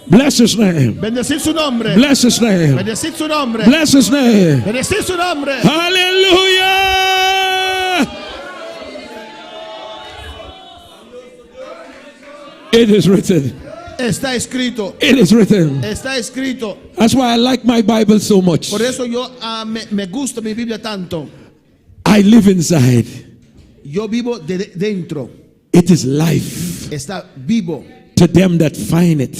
Bless his name. Bendecir su nombre. Bless his name. Bendecir su nombre. Bless his name. Bendecir su nombre. Hallelujah. It is written. Está escrito. It is written. Está escrito. That's why I like my Bible so much. Por eso yo me gusta mi Biblia tanto. I live inside. Yo vivo de dentro. It is life Está vivo to them that find it,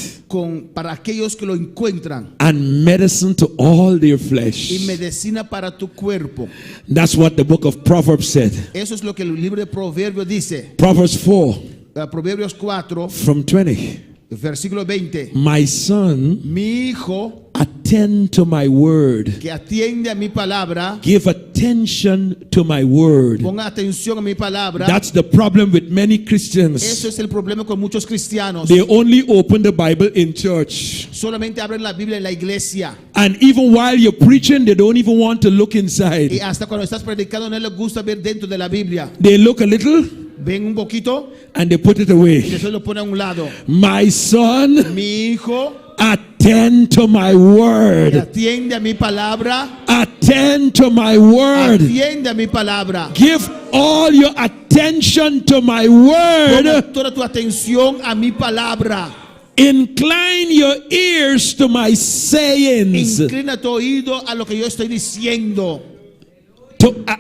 para aquellos que lo encuentran, and medicine to all their y flesh. medicina para tu cuerpo. That's what the book of Proverbs said. Eso es lo que el libro de Proverbios dice. Proverbs 4 Proverbios 4, from 20. versículo 20. My son, Mi hijo attend to my word. que atiende a mi palabra, Give attention to my word. ponga atención a mi palabra. That's the problem with many Eso Christians. es el problema con muchos cristianos. They only open the Bible in church. Solamente abren la Biblia en la iglesia. And even while you're preaching, they don't even want to look Y inside. hasta cuando estás predicando no les gusta ver dentro de la Biblia. They look a little Ven un poquito and they put it y away. eso lo pone a un lado. My son, Mi hijo attend to my que word. atiende a mi palabra. Attend to my word. Atiende a mi palabra. Give all your attention to my word. Ponga toda tu atención a mi palabra. Incline your ears to my sayings. Inclina tu oído a lo que yo estoy diciendo.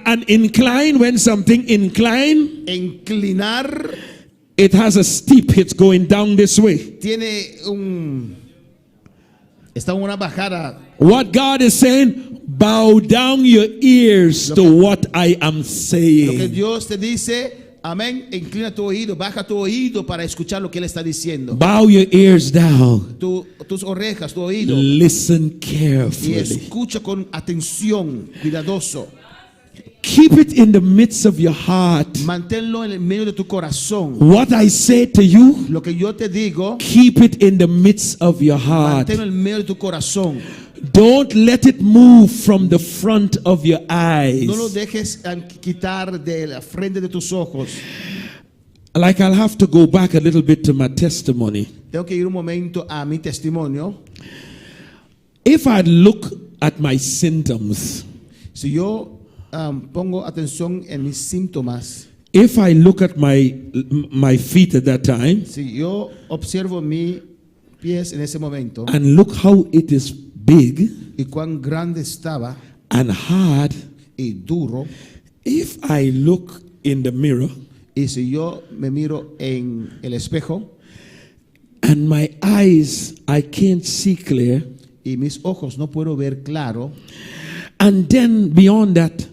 And incline, when something incline, Inclinar it has a steep, it's going down this way. tiene está en una bajada. What God is saying, bow down your ears to what I am Lo que saying. Dios te dice, amén, inclina tu oído, baja tu oído para escuchar lo que Él está diciendo. Bow your ears down. Tus orejas, tu oído, Listen y carefully. escucha con atención, cuidadoso. Keep it in the midst of your heart. Manténlo en el medio de tu corazón. What I say to you, Lo que yo te digo, keep it in the midst of your heart. manténlo en el medio de tu corazón. Don't let it move from the front of your eyes. No lo dejes quitar de la frente de tus ojos. Like I'll have to go back a little bit to my testimony. Tengo que ir un momento a mi testimonio. If I look at my symptoms, Si yo pongo atención en mis síntomas, if I look at my feet at that time, si yo observo mis pies en ese momento and look how it is big y cuán grande estaba and hard, y duro, if I look in the mirror y si yo me miro en el espejo and my eyes, I can't see clear, y mis ojos no puedo ver claro, and then beyond that,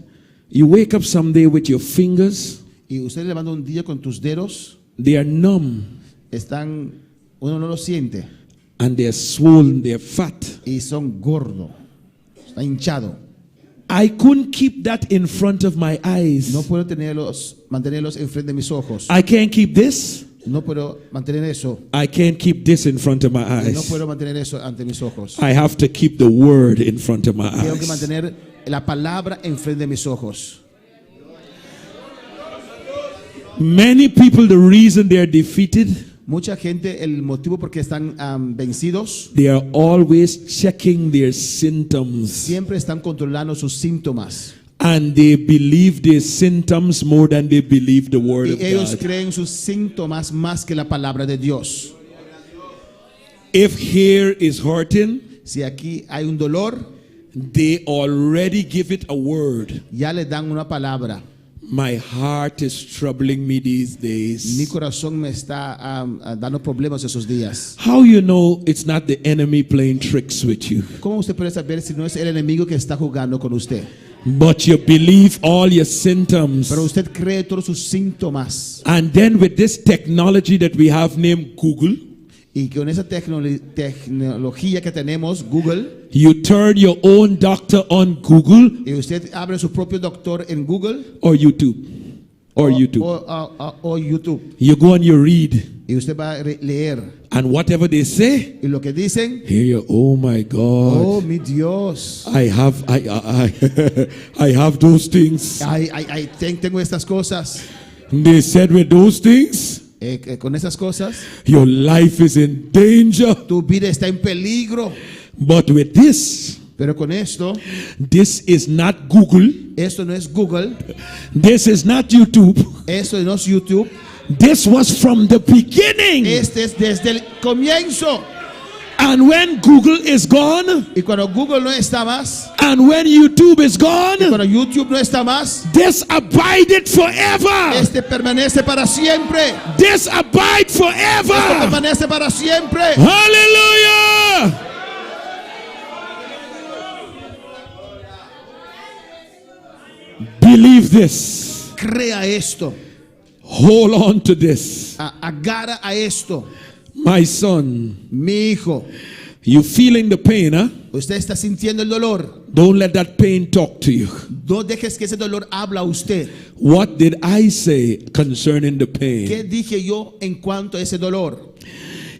you wake up someday with your fingers, y usted levanta un día con tus dedos, they are numb uno no lo siente and they're swollen, they're fat. y son gordos, está hinchado. I couldn't keep that in front of my eyes. No puedo mantenerlos enfrente de mis ojos. I can't keep this. No puedo mantener eso. I can't keep this in front of my No eyes. puedo mantener eso ante mis ojos. I have to keep the word in front of my Tengo que eyes. mantener la palabra enfrente de mis ojos. Many people, the reason they're defeated Mucha gente, el motivo por qué están vencidos, they are always checking their symptoms. siempre están controlando sus síntomas. And they believe their symptoms more than they believe the word Y of ellos God. creen sus síntomas más que la palabra de Dios. If here is hurting, Si aquí hay un dolor, they already give it a word. ya le dan una palabra. My heart is troubling me these Mi days. corazón me está dando problemas esos días. How you know it's not the enemy playing tricks with you, ¿Cómo usted puede saber si no es el enemigo que está jugando con usted? but you believe all your symptoms? Pero usted cree todos sus síntomas. And then with this technology that we have named Google, Y con esa tecnología que tenemos, Google, you turn your own doctor on Google y usted abre su propio doctor en Google or YouTube. Or YouTube. o YouTube. You go and you read, Y usted va a leer. and whatever they say, Y lo que dicen, here you, oh my oh God, mi Dios, I have those things. tengo estas cosas. They said with those things, Con esas cosas, your life is in danger. tu vida está en peligro. But with this, Pero con esto, this is not Google. esto no es Google, This is not YouTube. esto no es YouTube. This was from the beginning. Este es desde el comienzo. And when Google is gone, Y cuando Google no está más, and when YouTube is y gone, cuando YouTube no está más, this abided forever. este permanece para siempre. This abide Esto forever. permanece para siempre. Hallelujah. Believe this. Crea esto. Hold on to this. Agarra a esto. My son, Mi hijo, you feeling the pain, huh? usted está sintiendo el dolor. Don't let that pain talk to you. No dejes que ese dolor habla a usted. What did I say concerning the ¿Qué pain? dije yo en cuanto a ese dolor?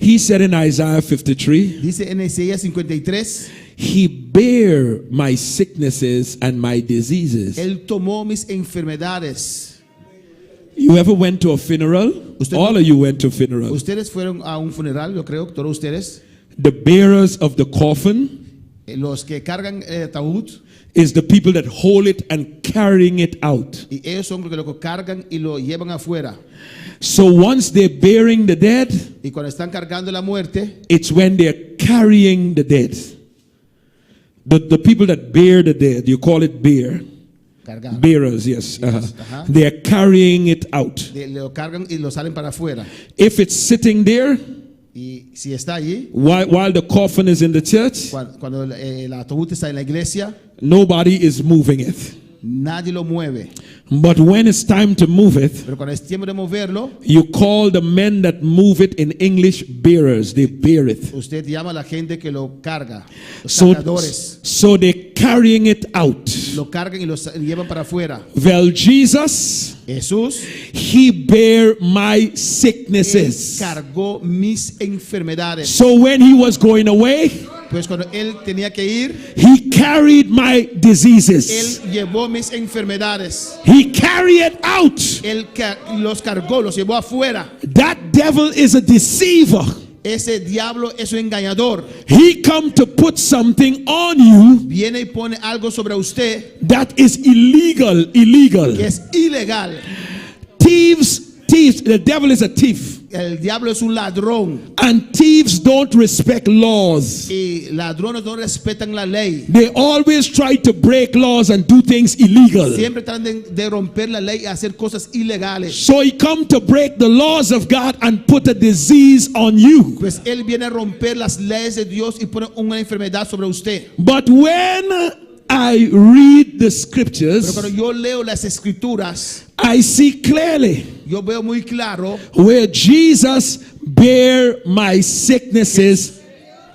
He said in Isaiah 53, Dice en Isaías 53, He bare my sicknesses and my diseases. Él tomó mis enfermedades. You ever went to a funeral? Usted All no- of you went to funeral. Ustedes fueron a un funeral, yo creo, todos ustedes. The bearers of the coffin Los que cargan el ataúd, is the people that hold it and carrying it out. y ellos son los que lo cargan y lo llevan afuera. So once they're bearing the dead, Y cuando están cargando la muerte, it's when they're carrying the dead. The people that bear the dead, you call it bear. cargan, Bearers, yes. uh-huh. They are carrying it out. lo cargan y lo salen para afuera. If it's sitting there Y si está allí, while the coffin is in the church, cuando el ataúd está en la iglesia, nobody is moving it. nadie lo mueve. But when it's time to move it, Pero cuando es tiempo de moverlo, you call the men that move it in English bearers. They bear it. usted llama a la gente que lo carga, los So, cargadores. so they're carrying it out. Lo cargan y lo llevan para afuera. Well, Jesus, Jesús He bare my él sicknesses. cargó mis enfermedades. So when He was going away, Pues cuando él tenía que ir, He carried my diseases. él llevó mis enfermedades. He carried it out. Él los cargó, los llevó afuera. That devil is a deceiver. Ese diablo es un engañador. He come to put something on you Viene y pone algo sobre usted that is illegal. que es ilegal. Thieves, the devil is a thief. El diablo es un ladrón. And thieves don't respect laws. Y ladrones no respetan la ley. They always try to break laws and do things illegal. Siempre tratan de romper la ley y hacer cosas ilegales. So he come to break the laws of God and put a disease on you. Pues él viene a romper las leyes de Dios y pone una enfermedad sobre usted. But when I read the Pero scriptures, cuando yo leo las escrituras, I see clearly yo veo muy claro, where Jesus bare my sicknesses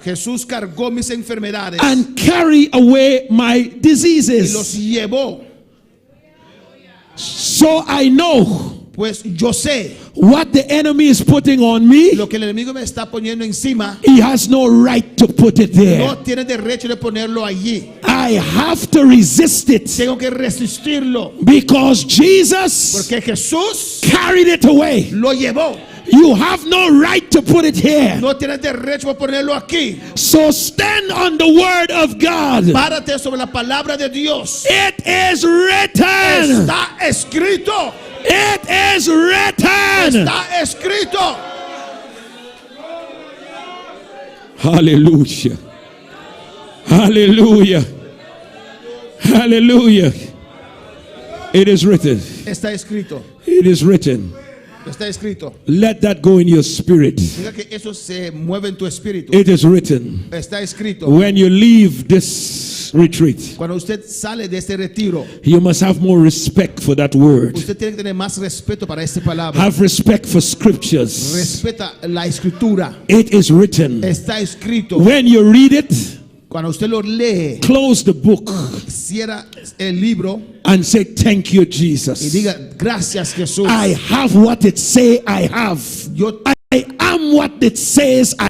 Jesús cargó mis enfermedades and carry away my y los diseases. llevó. So I know Pues yo sé what the enemy is putting on me. lo que el enemigo me está poniendo encima. He has no right to put it there. No tiene derecho de ponerlo allí. I have to resist it Tengo que resistirlo because Jesus porque Jesús carried it away. lo llevó. You have no right to put it here. No tienes derecho a ponerlo aquí. So stand on the word of God. Párate sobre la palabra de Dios. It is written. Está escrito. It is written. Está escrito. Hallelujah. Hallelujah. Hallelujah. It is written. Está escrito. It is written. Está escrito. Let that go in your spirit. Diga que eso se mueve en tu espíritu. It is written. Está escrito. When you leave this retreat, Cuando usted sale de este retiro, you must have more respect for that word. usted tiene que tener más respeto para esta palabra. Have respect for scriptures. Respeta la escritura. It is written. Está escrito. When you read it, Cuando usted lo lee, close the book cierra el libro and say, thank you, y Jesus. diga, gracias Jesús. I have what it say I have. Yo I am what it says I.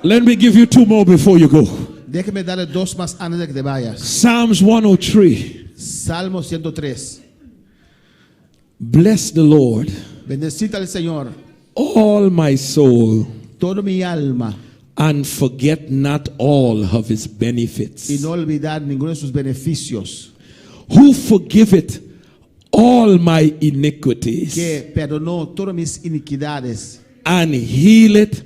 Let me give you two more before you go. Déjeme darle dos más antes de que te vayas. Psalms 103. Salmo 103. Bless the Lord, Bendecita al Señor, all my soul, toda mi alma, and forget not all of his benefits. y no olvidar ninguno de sus beneficios, Who forgiveth all my iniquities que perdonó todas mis iniquidades and healeth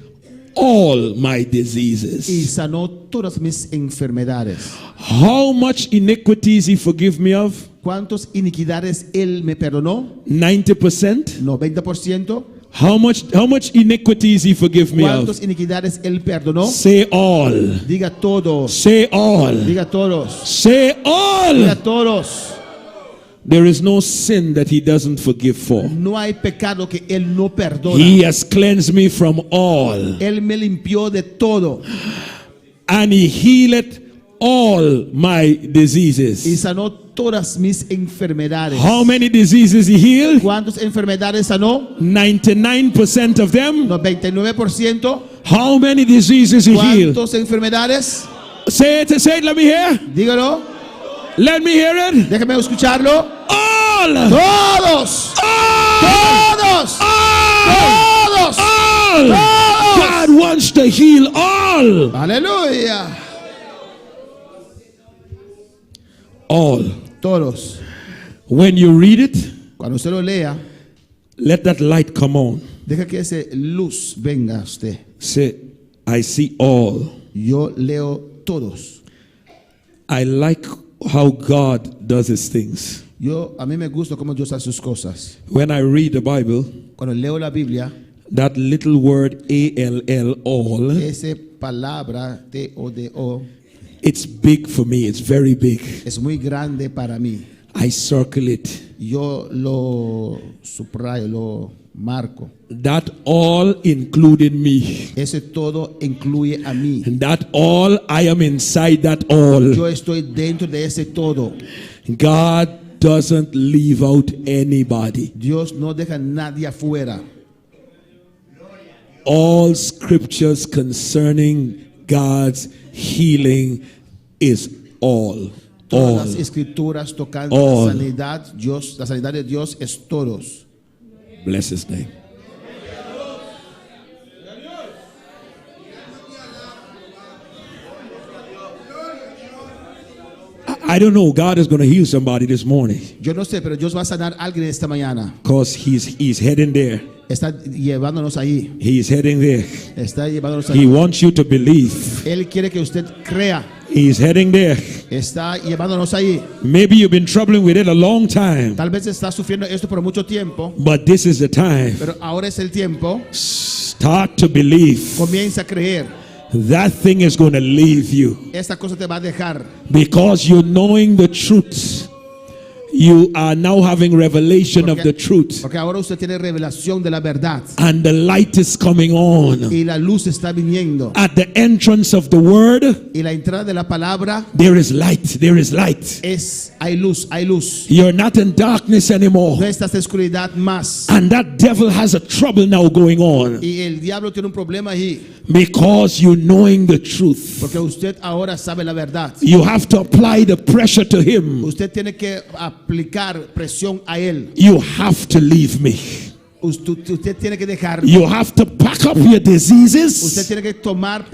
all my y diseases. sanó todas mis enfermedades. How much iniquities he forgive me of? ¿Cuántas iniquidades Él me perdonó? 90%. 90%. How much iniquities he forgive me ¿Cuántas of? iniquidades Él perdonó? Say all. Diga todos. Say all. Diga todos. Say all. Diga todos. There is no sin that he doesn't forgive for. No hay pecado que Él no perdona. He has cleansed me from all, Él me limpió de todo and he healeth all my y diseases. sanó todas mis enfermedades. How many diseases he healed? ¿Cuántas enfermedades sanó? 99% of them. 99%. How many diseases he healed? ¿Cuántas enfermedades? Say it, let me hear. Dígalo. Let me hear it. Déjeme escucharlo. All. Todos. Todos. Todos. All. Todos. God wants to heal all. Aleluya. All. Todos. When you read it, Cuando usted lo lea, let that light come on. deja que esa luz venga a usted. Say, I see all. Yo leo todos. I like how God does his things. A mí me gusta cómo Dios hace sus cosas. When I read the Bible, Cuando leo la Biblia, that little word A-L-L, all, esa palabra T-O-D-O it's big for me. It's very big. es muy grande para mí. I circle it. Yo lo subrayo, lo marco. That all included me. Ese todo incluye a mí. And that all, I am inside that all. Yo estoy dentro de ese todo. God doesn't leave out anybody. Dios no deja a nadie afuera. All scriptures concerning God's healing is all. Todas las All. escrituras tocando All. la sanidad, Dios, la sanidad de Dios es todos. Bless his name. I don't know. God is going to heal somebody this morning Yo no sé, pero Dios va a sanar a alguien esta mañana. because he's heading there. Está llevándonos ahí. He's heading there. Está llevándonos He ahí. wants you to believe. Él quiere que usted crea. He's heading there. Está llevándonos ahí. Maybe you've been troubling with it a long time, Tal vez está sufriendo esto por mucho tiempo, but this is the time. pero ahora es el tiempo. Start to believe. Comienza a creer. That thing is going to leave you Esta cosa te va a dejar. because you're knowing the truth. You are now having revelation of the truth, Porque ahora usted tiene revelación de la verdad. and the light is coming on. Y la luz está viniendo. At the entrance of the word, Y la entrada de la palabra there is light. There is light. hay luz, hay luz. You're not in darkness anymore. No estás en oscuridad más. And that devil has a trouble now going on Y el diablo tiene un problema ahí. because you're knowing the truth. Porque usted ahora sabe la verdad. You have to apply the pressure to him. Usted tiene que aplicar aplicar presión a él. You have to leave me. Usted tiene que dejarme. You have to pack up your Usted diseases tiene que tomar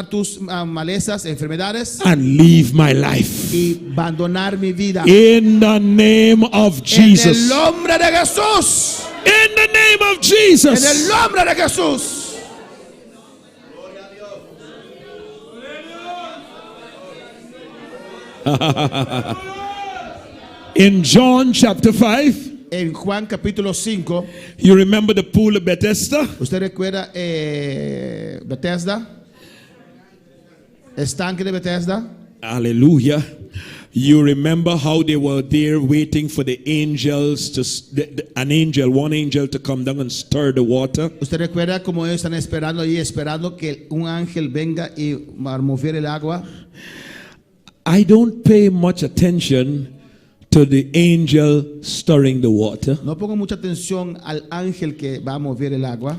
tus malezas, enfermedades and leave my life. y abandonar mi vida. In the name of En Jesus. el nombre de Jesús. In the name of En el Jesus. nombre de Jesús. In John chapter 5, En Juan capítulo 5, you remember the pool of Bethesda? ¿usted recuerda Bethesda? Estanque de Bethesda. Hallelujah. You remember how they were there waiting for the angels one angel to come down and stir the water? ¿Usted recuerda cómo ellos están esperando ahí, esperando que un ángel venga y mover el agua? I don't pay much attention to the angel stirring the water. No pongo mucha atención al ángel que va a mover el agua.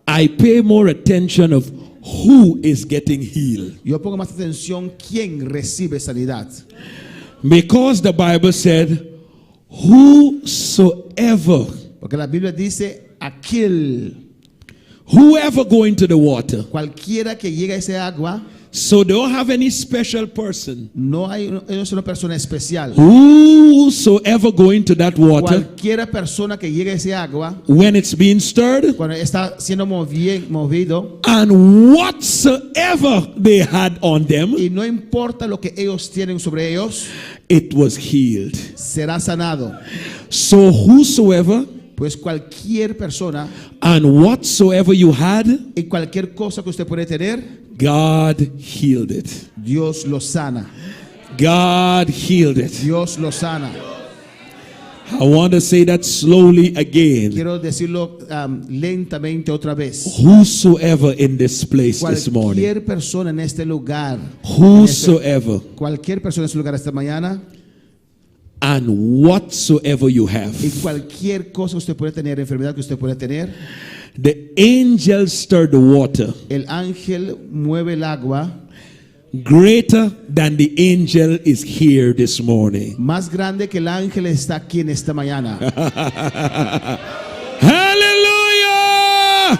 I pay more attention of who is getting healed. Yo pongo más atención quién recibe sanidad. Because the Bible said, whosoever, Porque la Biblia dice, whoever go into the water. cualquiera que llegue a ese agua, So they don't have any special person. no es una persona especial. Whosoever go into that water, Cualquiera persona que llegue a ese agua, when it's being stirred, cuando está siendo movido, and whatsoever they had on them, y no importa lo que ellos tienen sobre ellos, it was healed. será sanado. So whosoever Pues cualquier persona and whatsoever you had, y cualquier cosa que usted puede tener, God healed it. Dios lo sana. God healed it. Dios lo sana. I want to say that slowly again. Quiero decirlo lentamente otra vez. Whosoever in this place this morning, Cualquier persona en este lugar, whosoever cualquier persona en este lugar esta mañana, and whatsoever you have, y cualquier cosa que usted puede tener, enfermedad que usted puede tener, the angel stirred the water el ángel mueve el agua. greater than the angel is here this morning. Más grande que el ángel está aquí en esta mañana. Hallelujah!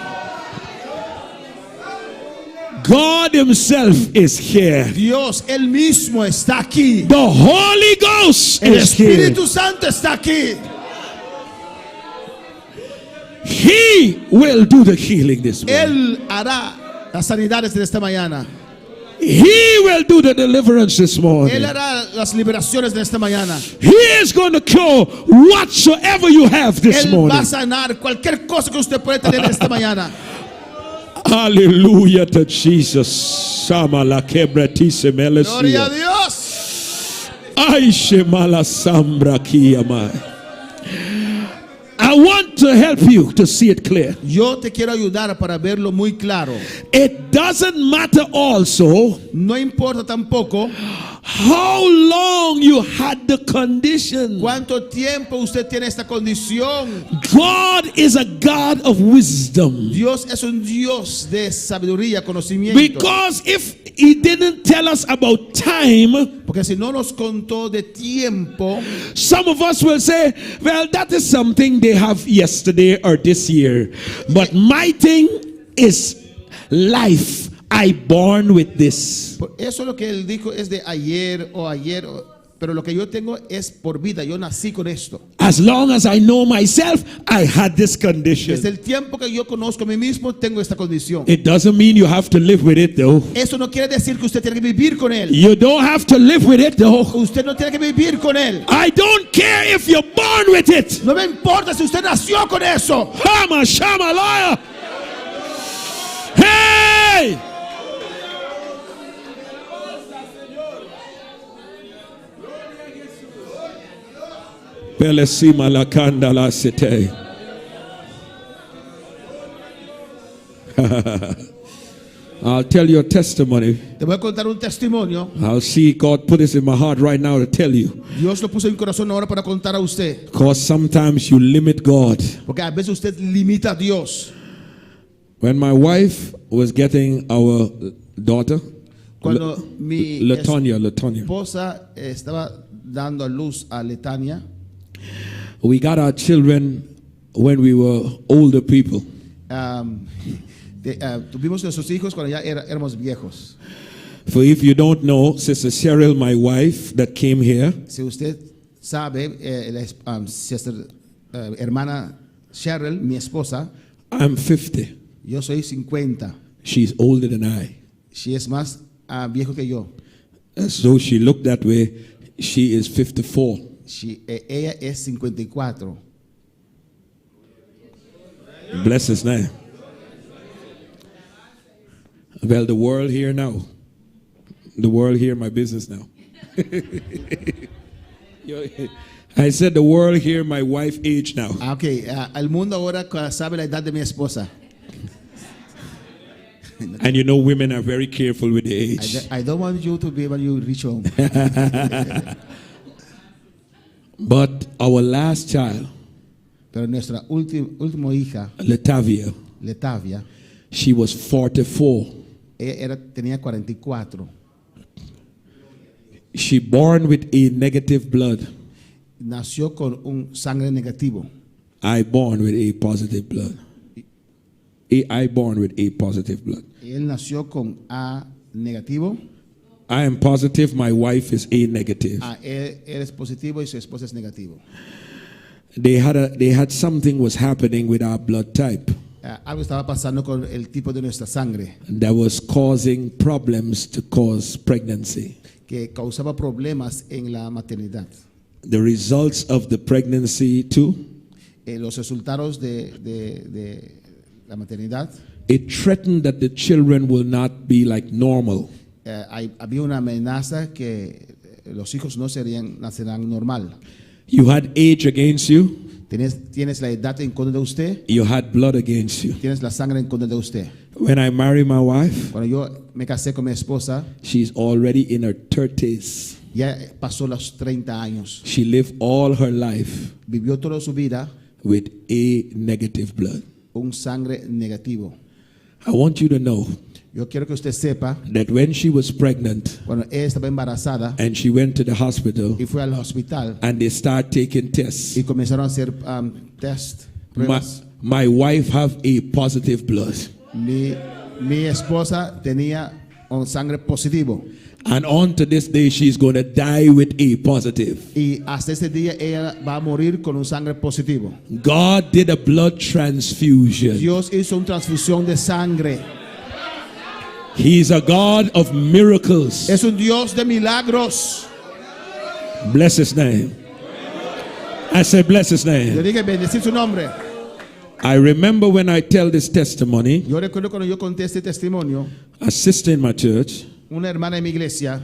God himself is here. Dios, él mismo está aquí. The Holy Ghost El is here. Espíritu Santo está aquí. He will do the healing this morning. Él hará las sanidades de esta mañana. He will do the deliverance this morning. Él hará las liberaciones de esta mañana. He is going to cure whatsoever you have this Él va morning. a sanar cualquier cosa que usted puede tener esta mañana. Hallelujah to Jesus. Sama la quebratise Gloria a melesia. Dios. Aishe mala sambra kiyama. I want to help you to see it clear. Yo te quiero ayudar para verlo muy claro. It doesn't matter also No importa tampoco how long you had the condition. cuánto tiempo usted tiene esta condición. God is a God of wisdom. Dios es un Dios de sabiduría, conocimiento. Because if he didn't tell us about time, Porque si no nos contó de tiempo, some of us will say, well, that is something they have yesterday or this year. But my thing is life. I born with this. por eso lo que él dijo es de ayer, pero lo que yo tengo es por vida. Yo nací con esto. As long as I know myself, I had this Desde condition. el tiempo que yo conozco a mí mismo, tengo esta condición. It doesn't mean you have to live with it though. Eso no quiere decir que usted tiene que vivir con él. You don't have to live with it though. Usted no tiene que vivir con él. I don't care if you're born with it. No me importa si usted nació con eso. Hama shama liar. Hey! Pelesima la kanda la sete. I'll tell you a testimony. Te voy a contar un testimonio. I'll see God put this in my heart right now to tell you. Dios lo puso en mi corazón ahora para contar a usted. Because sometimes you limit God. Porque a veces usted limita a Dios. When my wife was getting our daughter, Cuando mi Latonya, esposa estaba dando a luz a Letania. We got our children when we were older people. Tuvimos nuestros hijos cuando ya éramos viejos. For if you don't know, Sister Cheryl, my wife that came here, Si usted sabe, hermana Cheryl, mi esposa, I'm 50. yo soy 50. She's older than I. She es más viejo que yo. As though she looked that way, she is 54. Ella es 54. Bless his name. Well, the world here now. The world here, my business now. I said the world here, my wife age now. Ok, el mundo ahora sabe la edad de mi esposa. And you know women are very careful with the age. I don't want you to be when you reach home. But our last child, Pero nuestra última hija, Latavia, Letavia, she was 44. ella tenía 44. She born with a negative blood. Nació con un sangre negativo. I born with a positive blood. I born with a positive blood. Él nació con A negativo. I am positive my wife is A negative. Él es positivo y su esposa es negativo. They had something was happening with our blood type Algo estaba pasando con el tipo de nuestra sangre that was causing problems to cause pregnancy. que causaba problemas en la maternidad. The results of the pregnancy too, Los resultados de la maternidad, it threatened that the children will not be like normal. había una amenaza que los hijos no nacerán normal. You had age against you. Tienes la edad en contra de usted, You had blood against you. tienes la sangre en contra de usted. When I married my wife, Cuando yo me casé con mi esposa, she's already in her 30s. ya pasó los 30 años. She lived all her life Vivió toda su vida with A negative blood. un sangre negativo. I want you to know Yo quiero que usted sepa, that when she was pregnant cuando ella estaba embarazada and she went to the hospital y fue al hospital and they start taking tests, y comenzaron a hacer test, my, pruebas, my wife have a positive blood. mi esposa tenía un sangre positivo. And on to this day, she's going to die with A positive. Y hasta ese día ella va a morir con un sangre positivo. God did a blood transfusion. Dios hizo una transfusión de sangre. He's a God of miracles. Es un Dios de milagros. Bless his name. I said, bless his Yo name. dije, bendecir su nombre. I remember when I tell this testimony, Yo recuerdo cuando yo conté este testimonio, a sister in my church, una hermana de mi iglesia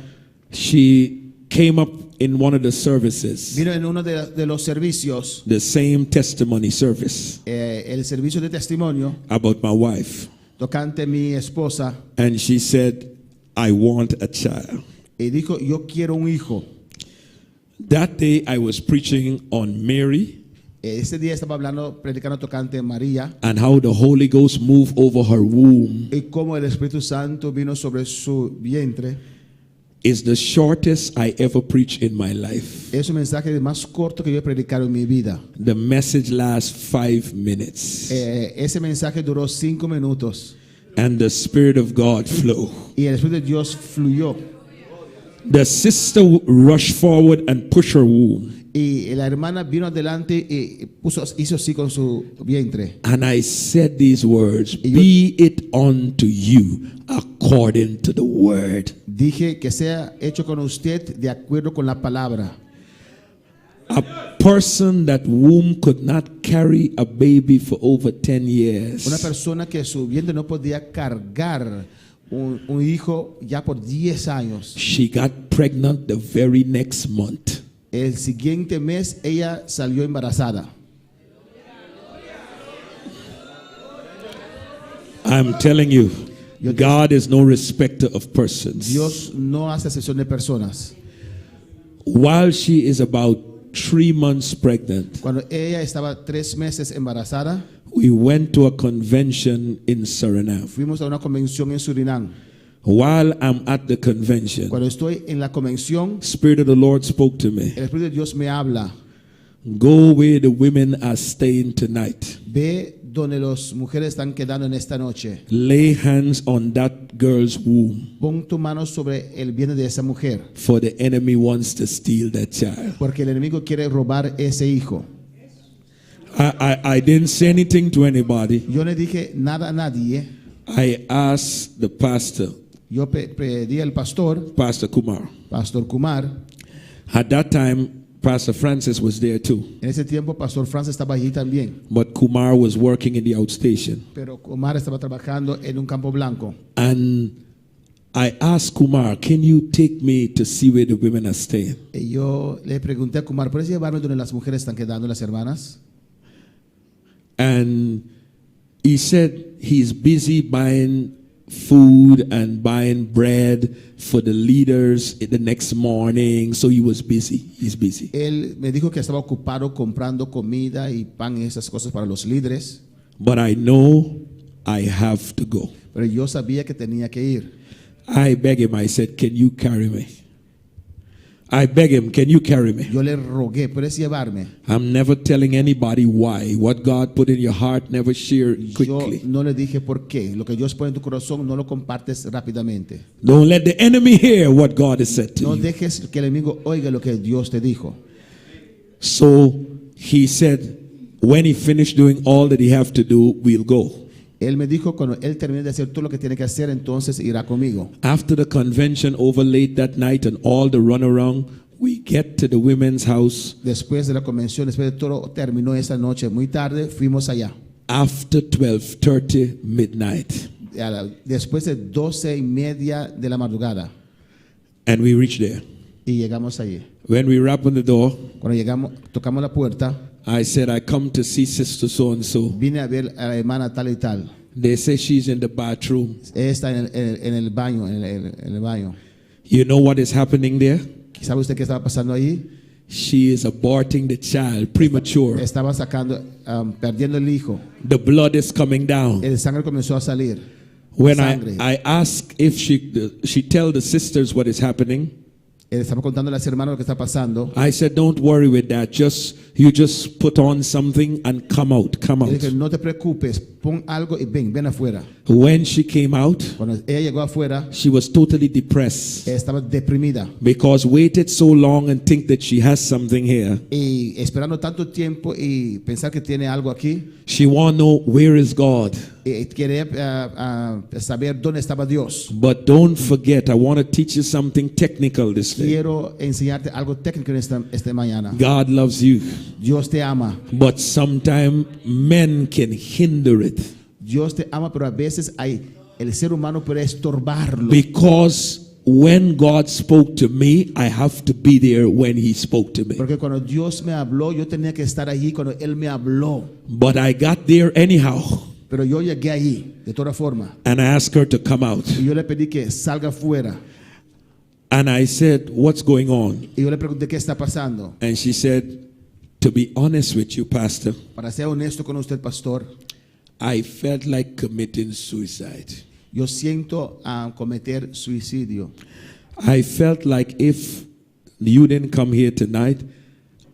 she came up in one of the services, vino en uno de los servicios, the same testimony service el servicio de testimonio, about my wife. tocante mi esposa, And she said, I want a child. y dijo, yo quiero un hijo. That day I was preaching on Mary Ese día estaba predicando tocante María and how the Holy Ghost moved over her womb. y cómo el Espíritu Santo vino sobre su vientre. Is the shortest I ever preached in my life. Es un mensaje más corto que yo he predicado en mi vida. The message lasts 5 minutes. Ese mensaje duró 5 minutos And the Spirit of God flowed. y el Espíritu de Dios fluyó. The sister rushed forward and pushed her womb. Y la hermana vino adelante y hizo así con su vientre. And I said these words, be it unto you according to the word. Dije que sea hecho con usted de acuerdo con la palabra. A person that womb could not carry a baby for over 10 years. Una persona que su vientre no podía cargar un hijo ya por 10 años. She got pregnant the very next month. El siguiente mes ella salió embarazada. I'm telling you, God is no respecter of persons. Dios no hace excepción de personas. While she is about 3 months pregnant, Cuando ella estaba 3 meses embarazada, we went to a convention in Suriname. fuimos a una convención en Surinam. While I'm at the convention, Cuando estoy en la convención, Spirit of the Lord spoke to me. el Espíritu de Dios me habla. Go where the women are staying tonight. Ve donde las mujeres están quedando en esta noche. Lay hands on that girl's womb, Pon tu mano sobre el vientre de esa mujer, for the enemy wants to steal that child. porque el enemigo quiere robar ese hijo. I didn't say anything to anybody. Yo no dije nada a nadie. I asked the pastor, Yo pedí al pastor, Pastor Kumar. Pastor Kumar. At that time, Pastor Francis was there too. En ese tiempo, Pastor Francis estaba allí también. But Kumar was working in the outstation. Pero Kumar estaba trabajando en un campo blanco. And I asked Kumar, can you take me to see where the women are staying? Y yo le pregunté a Kumar, ¿puedes llevarme donde las mujeres están quedando, las hermanas? And he said he's busy buying food and buying bread for the leaders the next morning. So he was busy. He's busy. Él me dijo que estaba ocupado comprando comida y pan y esas cosas para los líderes. But I know I have to go. Pero yo sabía que tenía que ir. I begged him. I said, can you carry me? I begged him, can you carry me? Yo le rogué, ¿puedes llevarme? I'm never telling anybody why. What God put in your heart, never share Yo quickly. no le dije por qué. Lo que Dios pone en tu corazón no lo compartes rápidamente. Don't let the enemy hear what God has said to No you. dejes que el enemigo oiga lo que Dios te dijo. So he said, when he finished doing all that he have to do, we'll go. Él me dijo, cuando él termine de hacer todo lo que tiene que hacer, entonces irá conmigo. After the convention over late that night and all the runaround, we get to the women's house Después de la convención, después de todo terminó esa noche muy tarde, fuimos allá. after 12:30 midnight. Después de 12:30 de la madrugada. And we reached there. Y llegamos allí. When we rap on the door, Cuando llegamos, tocamos la puerta. I said, I come to see Sister so-and-so. Vine a ver a la hermana tal y tal. They say she's in the bathroom. Ella está en el baño, en el baño. You know what is happening there? ¿Sabe usted qué estaba pasando ahí? She is aborting the child, premature. Estaba sacando, perdiendo el hijo. The blood is coming down. El sangre comenzó a salir. When Sangre. I ask if she tell the sisters what is happening, Él estaba contando a las hermanas lo que está pasando. I said, don't worry with that. You just put on something and come out. Y dije, no te preocupes, pon algo y ven afuera. When she came out, Cuando ella llegó afuera, she was totally depressed estaba deprimida. because waited so long and think that she has something here. Y esperando tanto tiempo y pensar que tiene algo aquí. She want to know where is God. Y quería saber dónde estaba Dios. But don't forget, I want to teach you something technical this day. Quiero enseñarte algo técnico en esta mañana. God loves you, Dios te ama. but sometimes men can hinder it Dios te ama, pero a veces el ser humano puede estorbarlo. because when God spoke to me, I have to be there when He spoke to me. Porque cuando Dios me habló, yo tenía que estar allí cuando Él me habló. But I got there anyhow, Pero yo llegué allí, de toda forma. and I asked her to come out. Y yo le pedí que salga fuera. And I said, what's going on? Y yo le pregunté qué está pasando. And she said, to be honest with you, Pastor, Para ser honesto con usted, pastor, I felt like committing suicide. yo siento cometer suicidio. I felt like if you didn't come here tonight,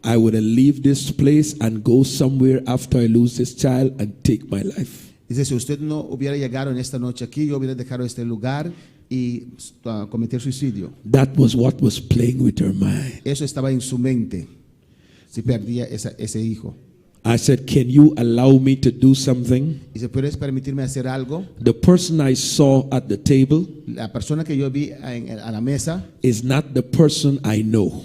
I would leave this place and go somewhere after I lose this child and take my life. Dice, si usted no hubiera llegado en esta noche aquí, yo hubiera dejado este lugar y cometer suicidio. That was what was playing with her mind. Eso estaba en su mente. Si perdía ese hijo. I said, can you allow me to do something? Dice, ¿puedes permitirme hacer algo? The person I saw at the table La persona que yo vi a la mesa is not the person I know.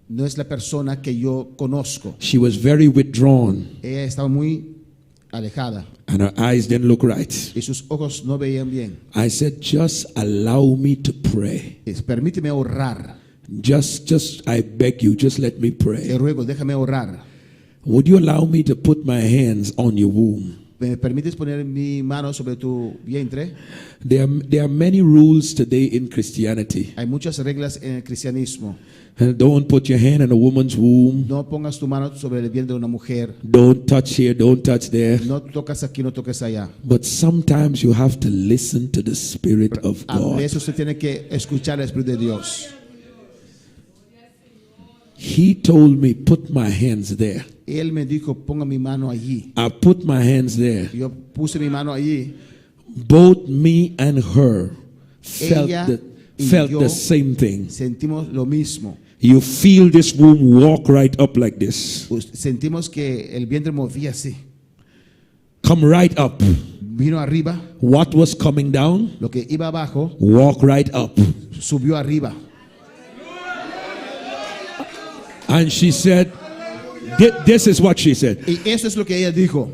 no es la persona que yo conozco. She was very withdrawn Ella estaba muy alejada and her eyes didn't look right. y sus ojos no veían bien. I said, just allow me to pray. Dice, permíteme orar. Just, I beg you, just let me Te pray. ruego, déjame orar. Would you allow me to put my hands on your womb? ¿Me permites poner mi mano sobre tu vientre? There are many rules today in Christianity. Hay muchas reglas en el cristianismo. Don't put your hand in a woman's womb. No pongas tu mano sobre el vientre de una mujer. Don't touch here, don't touch there. No tocas aquí, no toques allá. But sometimes you have to listen to the Spirit of A God. veces usted tiene que escuchar el Espíritu de Dios. He told me, put my hands there. Él me dijo, ponga mi mano allí. I put my hands there. Yo puse mi mano allí. Both me and her felt Ella y felt yo the same thing. sentimos lo mismo. You feel this womb walk right up like this. Sentimos que el vientre movía así. Come right up. Vino arriba. What was coming down? Lo que iba abajo, Walk right up. subió arriba. And she said, this is what she said. Y eso es lo que ella dijo.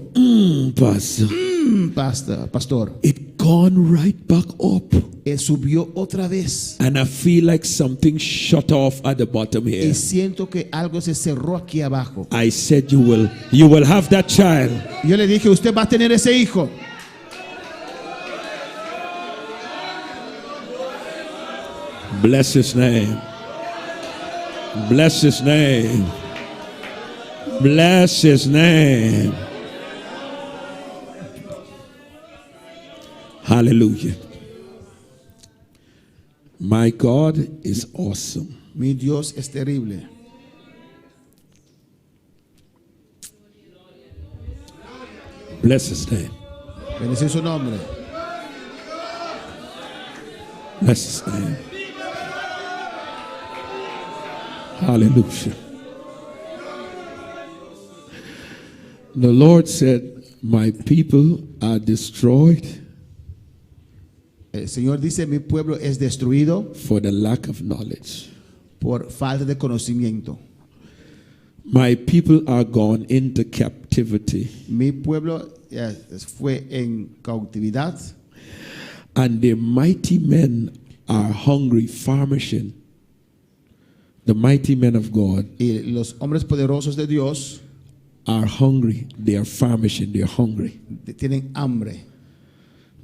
Pastor, Pastor, it gone right back up. subió otra vez. And I feel like something shut off at the bottom here. Y siento que algo se cerró aquí abajo. I said, you will have that child. Yo le dije, usted va a tener ese hijo. Bless his name. Bless his name. Bless his name. Hallelujah. My God is awesome. Mi Dios es terrible. Bless his name. Bendecir su nombre. Bless his name. Hallelujah. The Lord said, my people are destroyed El Señor dice, mi pueblo es destruido for the lack of knowledge. por falta de conocimiento. My people are gone into captivity, Mi pueblo fue en cautividad and their mighty men are hungry, famishing. The mighty men of God y los hombres poderosos de Dios are hungry. They are famishing. They are hungry tienen hambre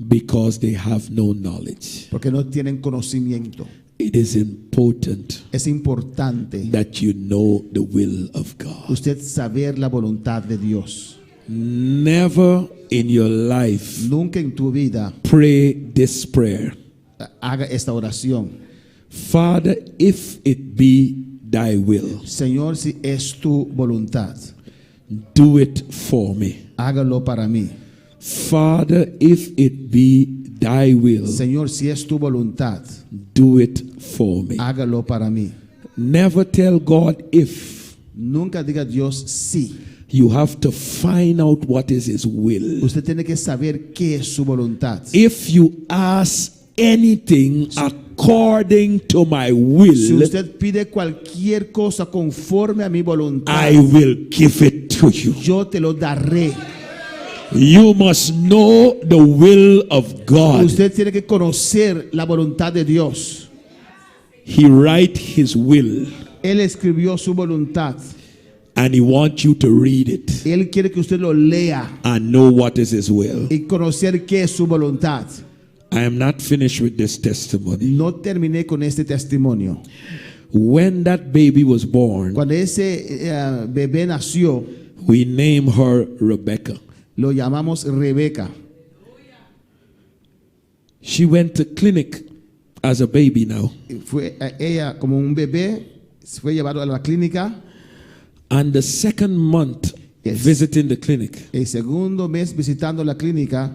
because they have no knowledge. porque no tienen conocimiento. It is important Es importante that you know the will of God. usted saber la voluntad de Dios. Never in your life Nunca en tu vida pray this prayer. haga esta oración. Father, if it be thy will, Señor, si es tu voluntad, do it for me. hágalo para mí. Father, if it be thy will, Señor, si es tu voluntad, do it for me. hágalo para mí. Never tell God if. Nunca diga Dios sí. You have to find out what is his will. Usted tiene que saber qué es su voluntad. If you ask anything according to my Si will, usted pide cualquier cosa conforme a mi voluntad, I will give it to you. yo te lo daré. You must know the will of God. Usted tiene que conocer la voluntad de Dios. He write his will Él escribió su voluntad. and he wants you to read it Él quiere que usted lo lea and know what is his will. y conocer qué es su voluntad. I am not finished with this testimony. No terminé con este testimonio. When that baby was born, Cuando ese bebé nació, we named her Rebecca. lo llamamos Rebeca. She went to clinic as a baby now. Fue ella como un bebé, fue llevado a la clínica. And the second month Yes. visiting the clinic, El segundo mes visitando la clínica,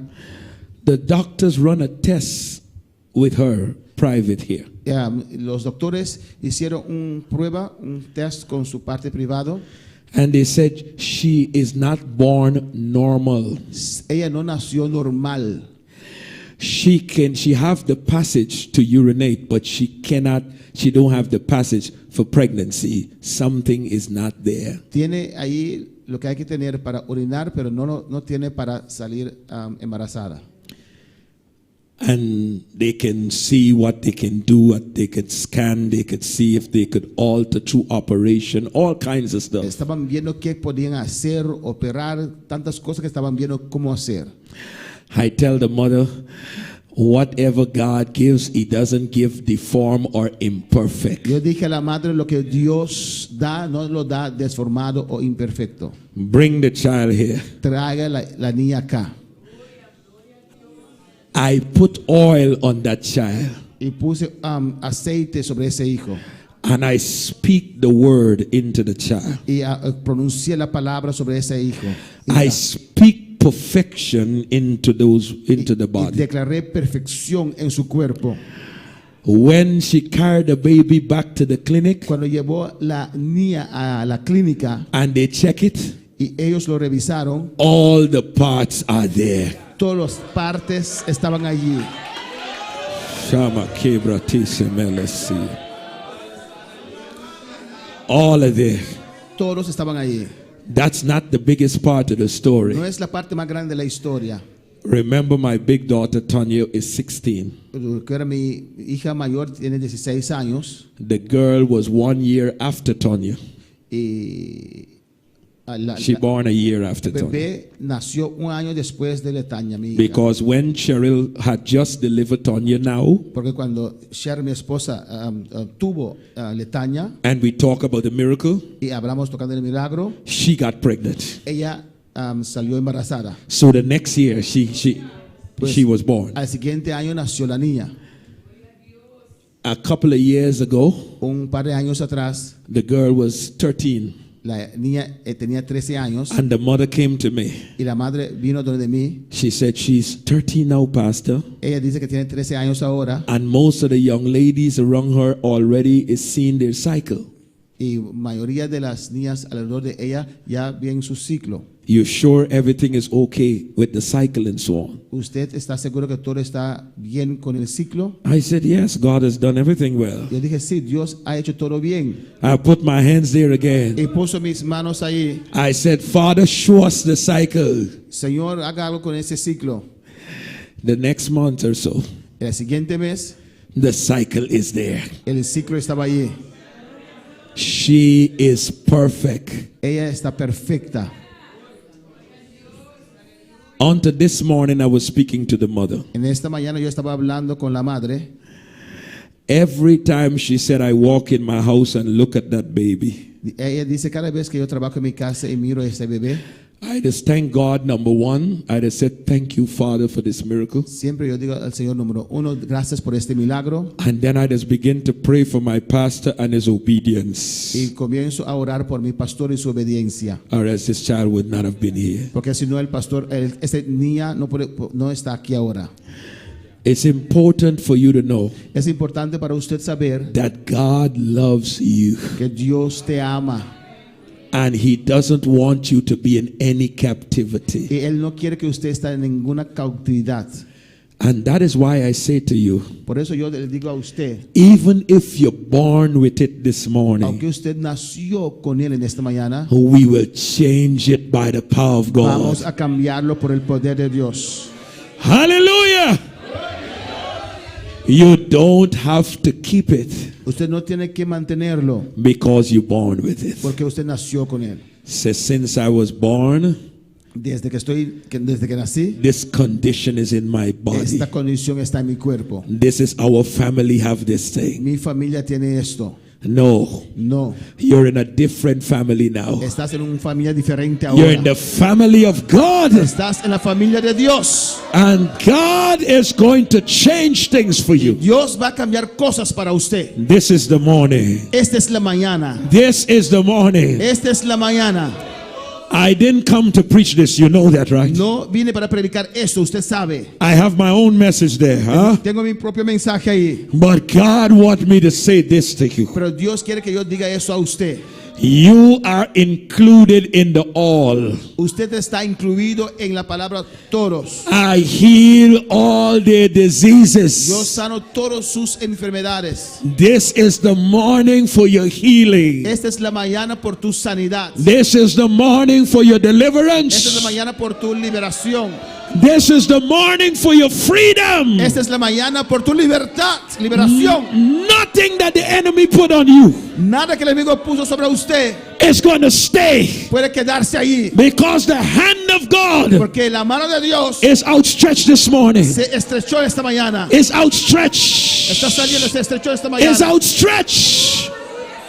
the doctors run a test with her private here. los doctores hicieron una prueba, un test con su parte privado. And they said she is not born normal. Ella no nació normal. She have the passage to urinate, but she don't have the passage for pregnancy. Something is not there. Tiene ahí lo que hay que tener para orinar, pero no tiene para salir embarazada. and they can see what they can do, what they could scan, they could see if they could alter through operation, all kinds of stuff. Estaban viendo qué podían hacer, operar, tantas cosas que estaban viendo cómo hacer. I tell the mother, whatever God gives, He doesn't give deformed or imperfect. Yo dije a la madre, lo que Dios da, no lo da desformado o imperfecto. Bring the child here. Traiga la niña acá. I put oil on that child, Y puse aceite sobre ese hijo. and I speak the word into the child. Y pronuncié la palabra sobre ese hijo. I speak perfection into the Y body. declaré perfección en su cuerpo. When she carried the baby back to the clinic Cuando llevó la niña a la clínica and they check it, y ellos lo revisaron, all the parts are there. todas las partes estaban allí. Shama Kebra Tise Melesi. All are there. Todos estaban allí. That's not the biggest part of the story. No es la parte más grande de la historia. Remember, my big daughter Tanya is 16. Que era mi hija mayor, tiene 16 años. The girl was 1 year after Tanya. Y She born a year after Tanya. bebé nació un año después de Letaña, mi hija. Because when Cheryl had just delivered Tanya now, Porque cuando Sher, mi esposa, tuvo Letaña and we talk about the miracle, y hablamos tocando el milagro, she got pregnant. ella salió embarazada. So the next year she was born. Al siguiente año nació la niña. A couple of years ago, Un par de años atrás, the girl was 13, la niña tenía 13 años and the mother came to me. y la madre vino donde mí. She said, she's 13 now, Pastor, Ella dice que tiene 13 años ahora and most of the young ladies around her already is seeing their cycle. y mayoría de las niñas alrededor de ella ya ven su ciclo. You sure everything is okay with the cycle and so on? ¿Usted está seguro que todo está bien con el ciclo? I said, yes, God has done everything well. Yo dije, sí, Dios ha hecho todo bien. I put my hands there again. Y puso mis manos ahí. I said, Father, show us the cycle. Señor, haga algo con ese ciclo. The next month or so, El siguiente mes, the cycle is there. el ciclo estaba allí. She is perfect. Ella está perfecta. Until this morning, I was speaking to the mother. En esta mañana yo estaba hablando con la madre. Every time she said, I walk in my house and look at that baby, Ella dice, cada vez que yo trabajo en mi casa y miro a ese bebé, I just thank God, number one. I just said, thank you, Father, for this miracle. siempre yo digo al Señor, número uno, gracias por este milagro. And then I just begin to pray for my pastor and his obedience, Y comienzo a orar por mi pastor y su obediencia. or else this child would not have been here. Porque si no, el pastor, esta niña no está aquí ahora. It's important for you to know Es importante para usted saber that God loves you que Dios te ama. and He doesn't want you to be in any captivity. Y Él no quiere que usted esté en ninguna cautividad. And that is why I say to you, Por eso yo le digo a usted, even if you're born with it this morning, aunque usted nació con Él en esta mañana, we will change it by the power of vamos God. a cambiarlo por el poder de Dios. Hallelujah! You don't have to keep it Usted no tiene que mantenerlo because you're born with it. porque usted nació con Él. Says, since I was born, Desde que nací, this condition is in my body. esta condición está en mi cuerpo. This is our family have this thing. Mi familia tiene esto. No, No, you're in a different family now. estás en una familia diferente You're in ahora. the family of God. Estás en la familia de Dios. And God is going to change things for you. Dios va a cambiar cosas para usted. This is the morning. Esta es la mañana. This is the morning. Esta es la mañana. I didn't come to preach this. You know that, right? No vine para predicar esto, usted sabe. I have my own message there, huh? Tengo mi propio mensaje ahí. But God wants me to say this to you. Pero Dios quiere que yo diga eso a usted. You are included in the all. Usted está incluido en la palabra todos. I heal all their Yo diseases. sano todas sus enfermedades. This is the morning for your healing. Esta es la mañana por tu sanidad. This is the morning for your Esta es la deliverance. mañana por tu liberación. This is the morning for your freedom. Esta es la mañana por tu libertad, liberación. Nothing that the enemy put on you Nada que el enemigo puso sobre usted is going to stay, puede quedarse ahí. because the hand of God Porque la mano de Dios is outstretched this morning. se estrechó esta mañana. Is outstretched. Está saliendo, se estrechó esta Is mañana. outstretched.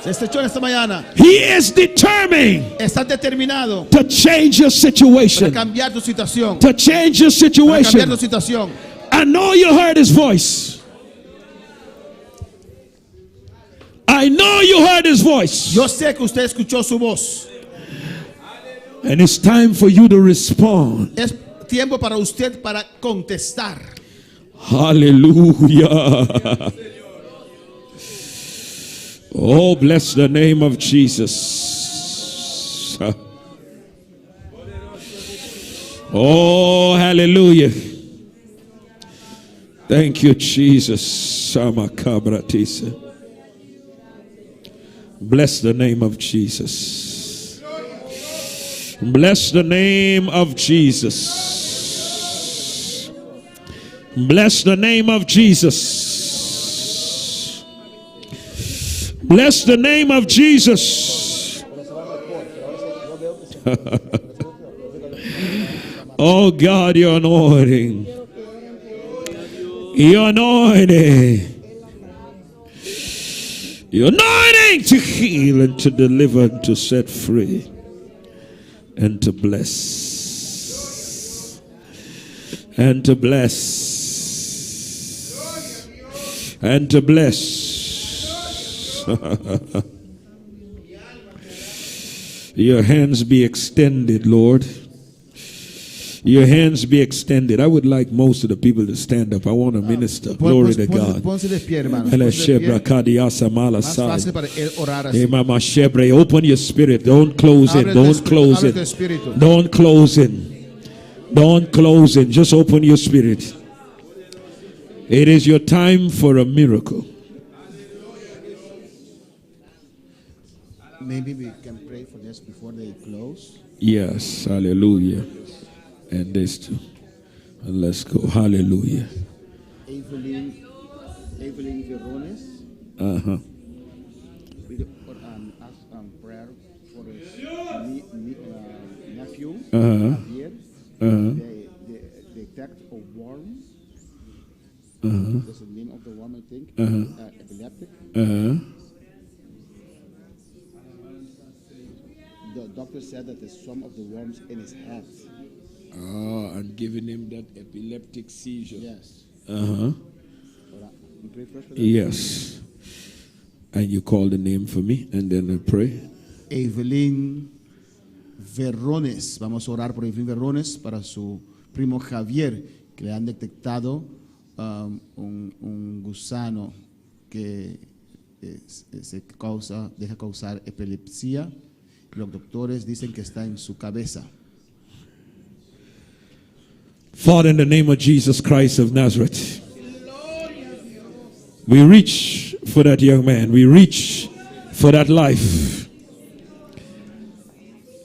Se estrechó esta mañana. He is determined Está determinado to change your para situation. cambiar tu situación. To change your Para cambiar situation. tu situación. I know you heard his voice. I know you heard his voice. Yo sé que usted escuchó su voz. And it's time for you to respond. Es tiempo para usted para contestar. Hallelujah. Oh, bless the name of Jesus. Oh, hallelujah. Thank you, Jesus. Samakabratisa. Bless the name of Jesus. Bless the name of Jesus. Bless the name of Jesus. Bless the name of Jesus. Oh God, your anointing. Your anointing. Your anointing to heal and to deliver and to set free and to bless and to bless and to bless. Your hands be extended, Lord. Your hands be extended. I would like most of the people to stand up. I want to minister. Glory to God. Ponse de pie, hermano. Ele Ponse de shebra pie. kadiasa mala Más sai. fácil para él orar así. Eh, mama shebre, open your spirit. Don't close it. Abre tu Don't espíritu, close abre tu it. espíritu. Don't close it. Don't close it. Just open your spirit. It is your time for a miracle. Maybe we can pray for this before they close. Yes, hallelujah. And this too. And let's go. Hallelujah. Evelyn Verones. Uh-huh. We ask prayer for his nephew, Uh-huh. Javier. Uh-huh. They detect a worm. Uh-huh. That's the name of the worm, I think. Epileptic. Uh-huh. The doctor said that there's some of the worms in his head. And giving him that epileptic seizure. Yes. Uh-huh. We pray first for that? Yes. And you call the name for me and then I pray. Evelyn Verones. Vamos a orar por Evelyn Verones para su primo Javier, que le han detectado un gusano que deja causar epilepsia. Los doctores dicen que está en su cabeza. Father, in the name of Jesus Christ of Nazareth, we reach for that young man. We reach for that life.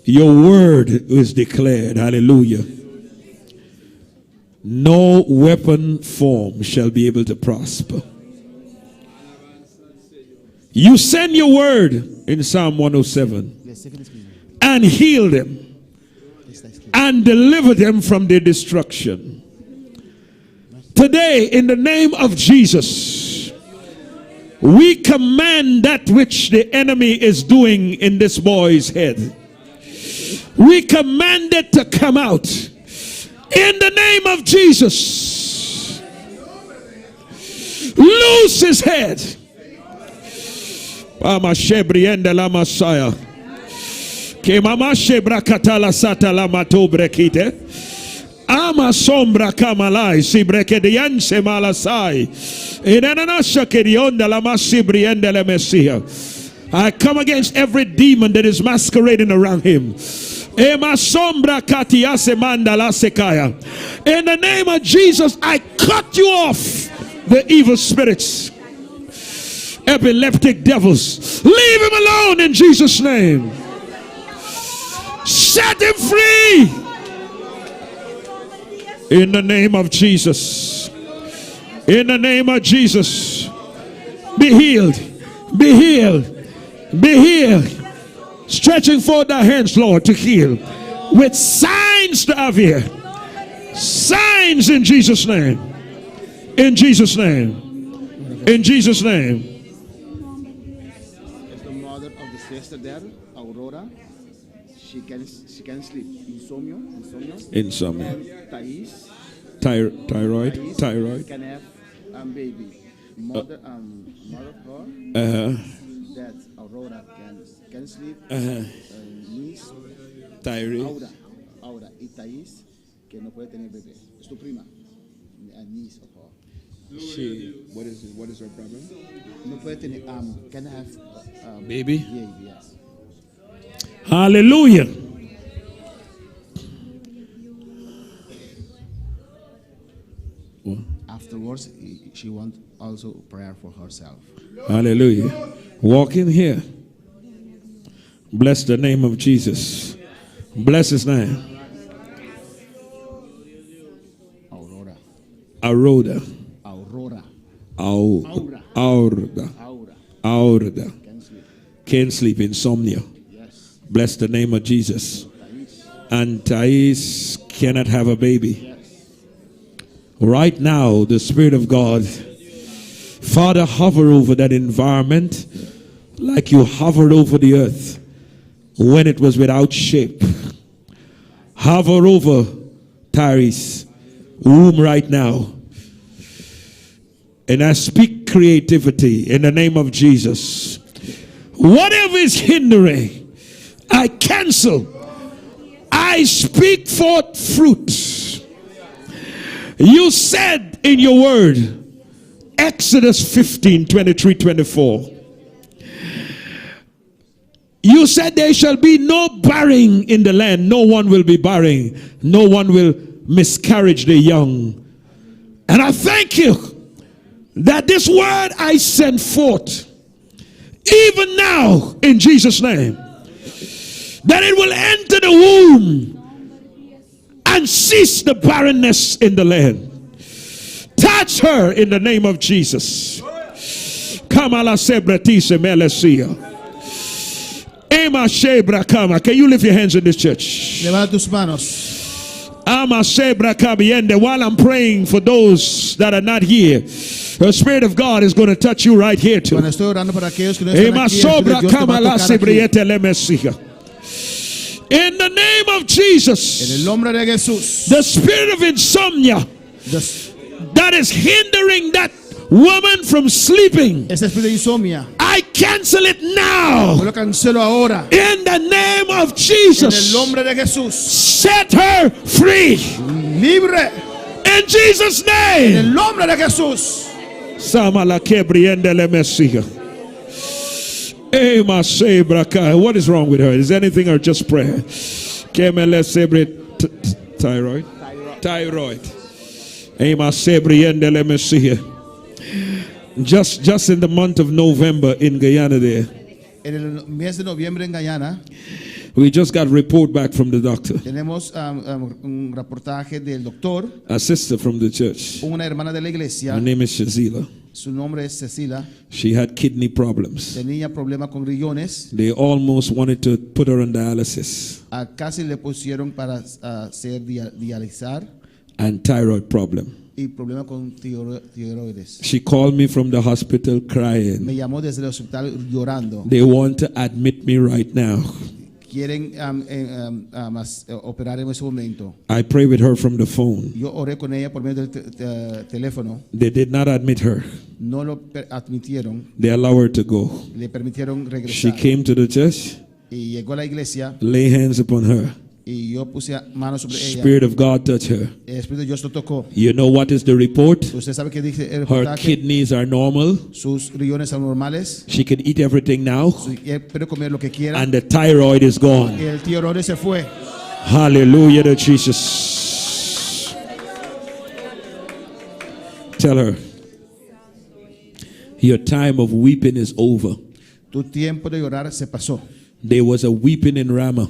Your word is declared. Hallelujah. No weapon formed shall be able to prosper. You send your word in Psalm 107 and heal them and deliver them from their destruction. Today, in the name of Jesus, we command that which the enemy is doing in this boy's head. We command it to come out. In the name of Jesus, loose his head. Mama Shebrienda la Messiah. Que mama shebra katala sata la mato brekite. Ama sombra kamalai si breke de yanse malasai. Inanasha kedionda la masibrienda la Messiah. I come against every demon that is masquerading around him. Ema sombra katiase manda la sekaya. In the name of Jesus, I cut you off the evil spirits. Epileptic devils, leave him alone in Jesus' name. Set him free. In the name of Jesus. In the name of Jesus. Be healed. Be healed. Be healed. Stretching forth thy hands, Lord, to heal. With signs to appear. Signs in Jesus' name. In Jesus' name. In Jesus' name. As the mother of the sister there, Aurora, she can sleep. Insomnia. Insomnia. And Thais. Thyroid. Can have baby. Mother of her. That Aurora can sleep. Niece. Thyroid. Aura. Y Thais que no puede tener bebé. Es tu prima. A niece of her. What is her problem? No puede tener. Can have Baby? Yeah, yes. Hallelujah. Afterwards, she wants also prayer for herself. Hallelujah. Walk in here. Bless the name of Jesus. Bless his name. Aurora. Aurora. Aurora. Aurora. Can sleep. Can't sleep. Insomnia. Yes. Bless the name of Jesus. Thais. And Thais cannot have a baby. Yes. Right now, the Spirit of God, Father, hover over that environment like you hovered over the earth when it was without shape. Hover over Tyrese' womb right now. And I speak creativity in the name of Jesus. Whatever is hindering, I cancel. I speak forth fruit. You said in your word, Exodus 15, 23, 24. You said there shall be no barren in the land. No one will be barren. No one will miscarriage the young. And I thank you that this word I send forth, even now in Jesus' name, that it will enter the womb and cease the barrenness in the land. Touch her in the name of Jesus. Kamala sebratise melesia. Ema shebra kama. Can you lift your hands in this church? Levanta tus manos. Ama shebra kabiende. While I'm praying for those that are not here, the Spirit of God is going to touch you right here too. Cuando estoy orando para aquellos que no están Ema aquí, el Espíritu sobra de Dios te va kama a la tocar aquí. sebriete lemesia. In the name of En Jesus, el nombre de Jesús. the spirit of insomnia Ese that is hindering that woman from sleeping, espíritu de insomnia, I cancel it yo now. lo cancelo ahora. In the name of En el Jesus, nombre de Jesús. set her free. Libre. In Jesus' En name. el nombre de Jesús. Samala kebriende le Messiah. Ema sebraka. What is wrong with her? Is anything or just prayer? Kemele sebre thyroid. Ema sebriende le Messiah. Just in the month of November in Guyana there, En el mes de noviembre en Guyana we just got a report back from the doctor. tenemos un reportaje del doctor, A sister from the church. una hermana de la iglesia. Her name is Shazila. Su nombre es Cecilia. She had kidney problems. Tenía problemas con riñones. They almost wanted to put her on dialysis. Casi le pusieron para hacer dializar And thyroid problem. y problemas con tiroides. She called me from the hospital Me crying. llamó desde el hospital llorando. They want to admit me right now. Quieren operar en ese momento. I pray with her from the phone. Yo oré con ella por medio del teléfono. They did not admit her. No lo admitieron. They allowed her to go. Le permitieron She regresar. came to the church, Y llegó a la iglesia lay hands upon her. y yo puse manos sobre ella. Spirit of God touched her. El Espíritu de Dios lo tocó. You know what is the report? Usted sabe que dice el Her reportaje. kidneys are normal. Sus riñones son normales. She can eat everything now. Puede comer lo que quiera. And the thyroid is gone. El tiroides se fue. Hallelujah to Jesus. Tell her, your time of weeping is over. Tu tiempo de llorar se pasó. There was a weeping in Ramah.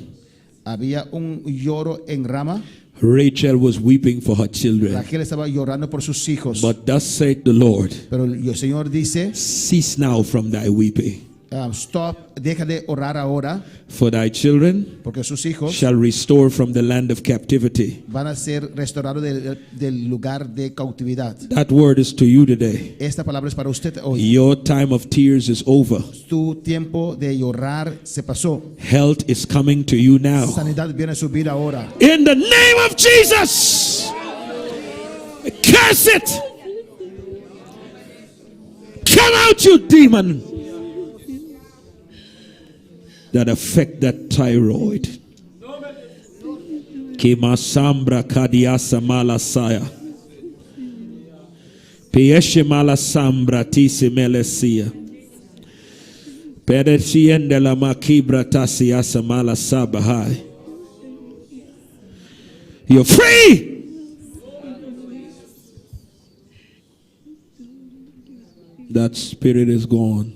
Había un lloro en Rama. Rachel was weeping for her children. Raquel estaba llorando por sus hijos. But thus saith the Lord, Pero el Señor dice, cease now from thy weeping. stop, deja de orar ahora, For thy children porque sus hijos shall restore from the land of captivity. van a ser restaurados del lugar de cautividad. That word is to you today. Esta palabra es para usted hoy. Your time of tears is over. Tu tiempo de llorar se pasó. Health is coming to you now. Sanidad viene a su vida ahora. In the name of Jesus, curse it. Come out, you demon that affect that thyroid. Kima sambra kadiasa malasaya. Pieshe malasambra tisi melesia. Pereciende la makibra tasiasa malasabahai. You're free. That spirit is gone.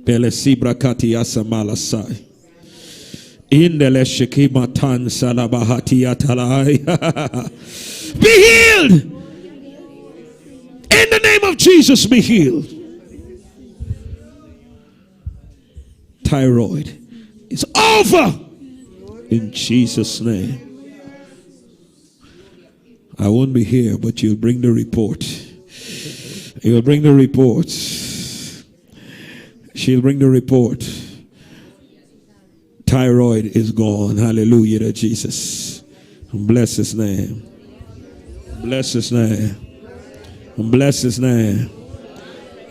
Pelesibra katiasa malasai. Indele shekimatan salabahati atalai. Be healed. In the name of Jesus, be healed. Thyroid is over. In Jesus' name. I won't be here, but you'll bring the report. You'll bring the report. She'll bring the report. Thyroid is gone. Hallelujah to Jesus. Bless his name. Bless his name. Bless his name.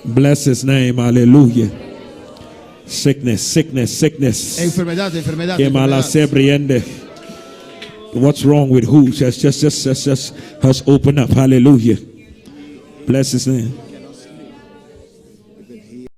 Bless his name. Hallelujah. Sickness. Enfermedad. What's wrong with who? Just has opened up. Hallelujah. Bless his name.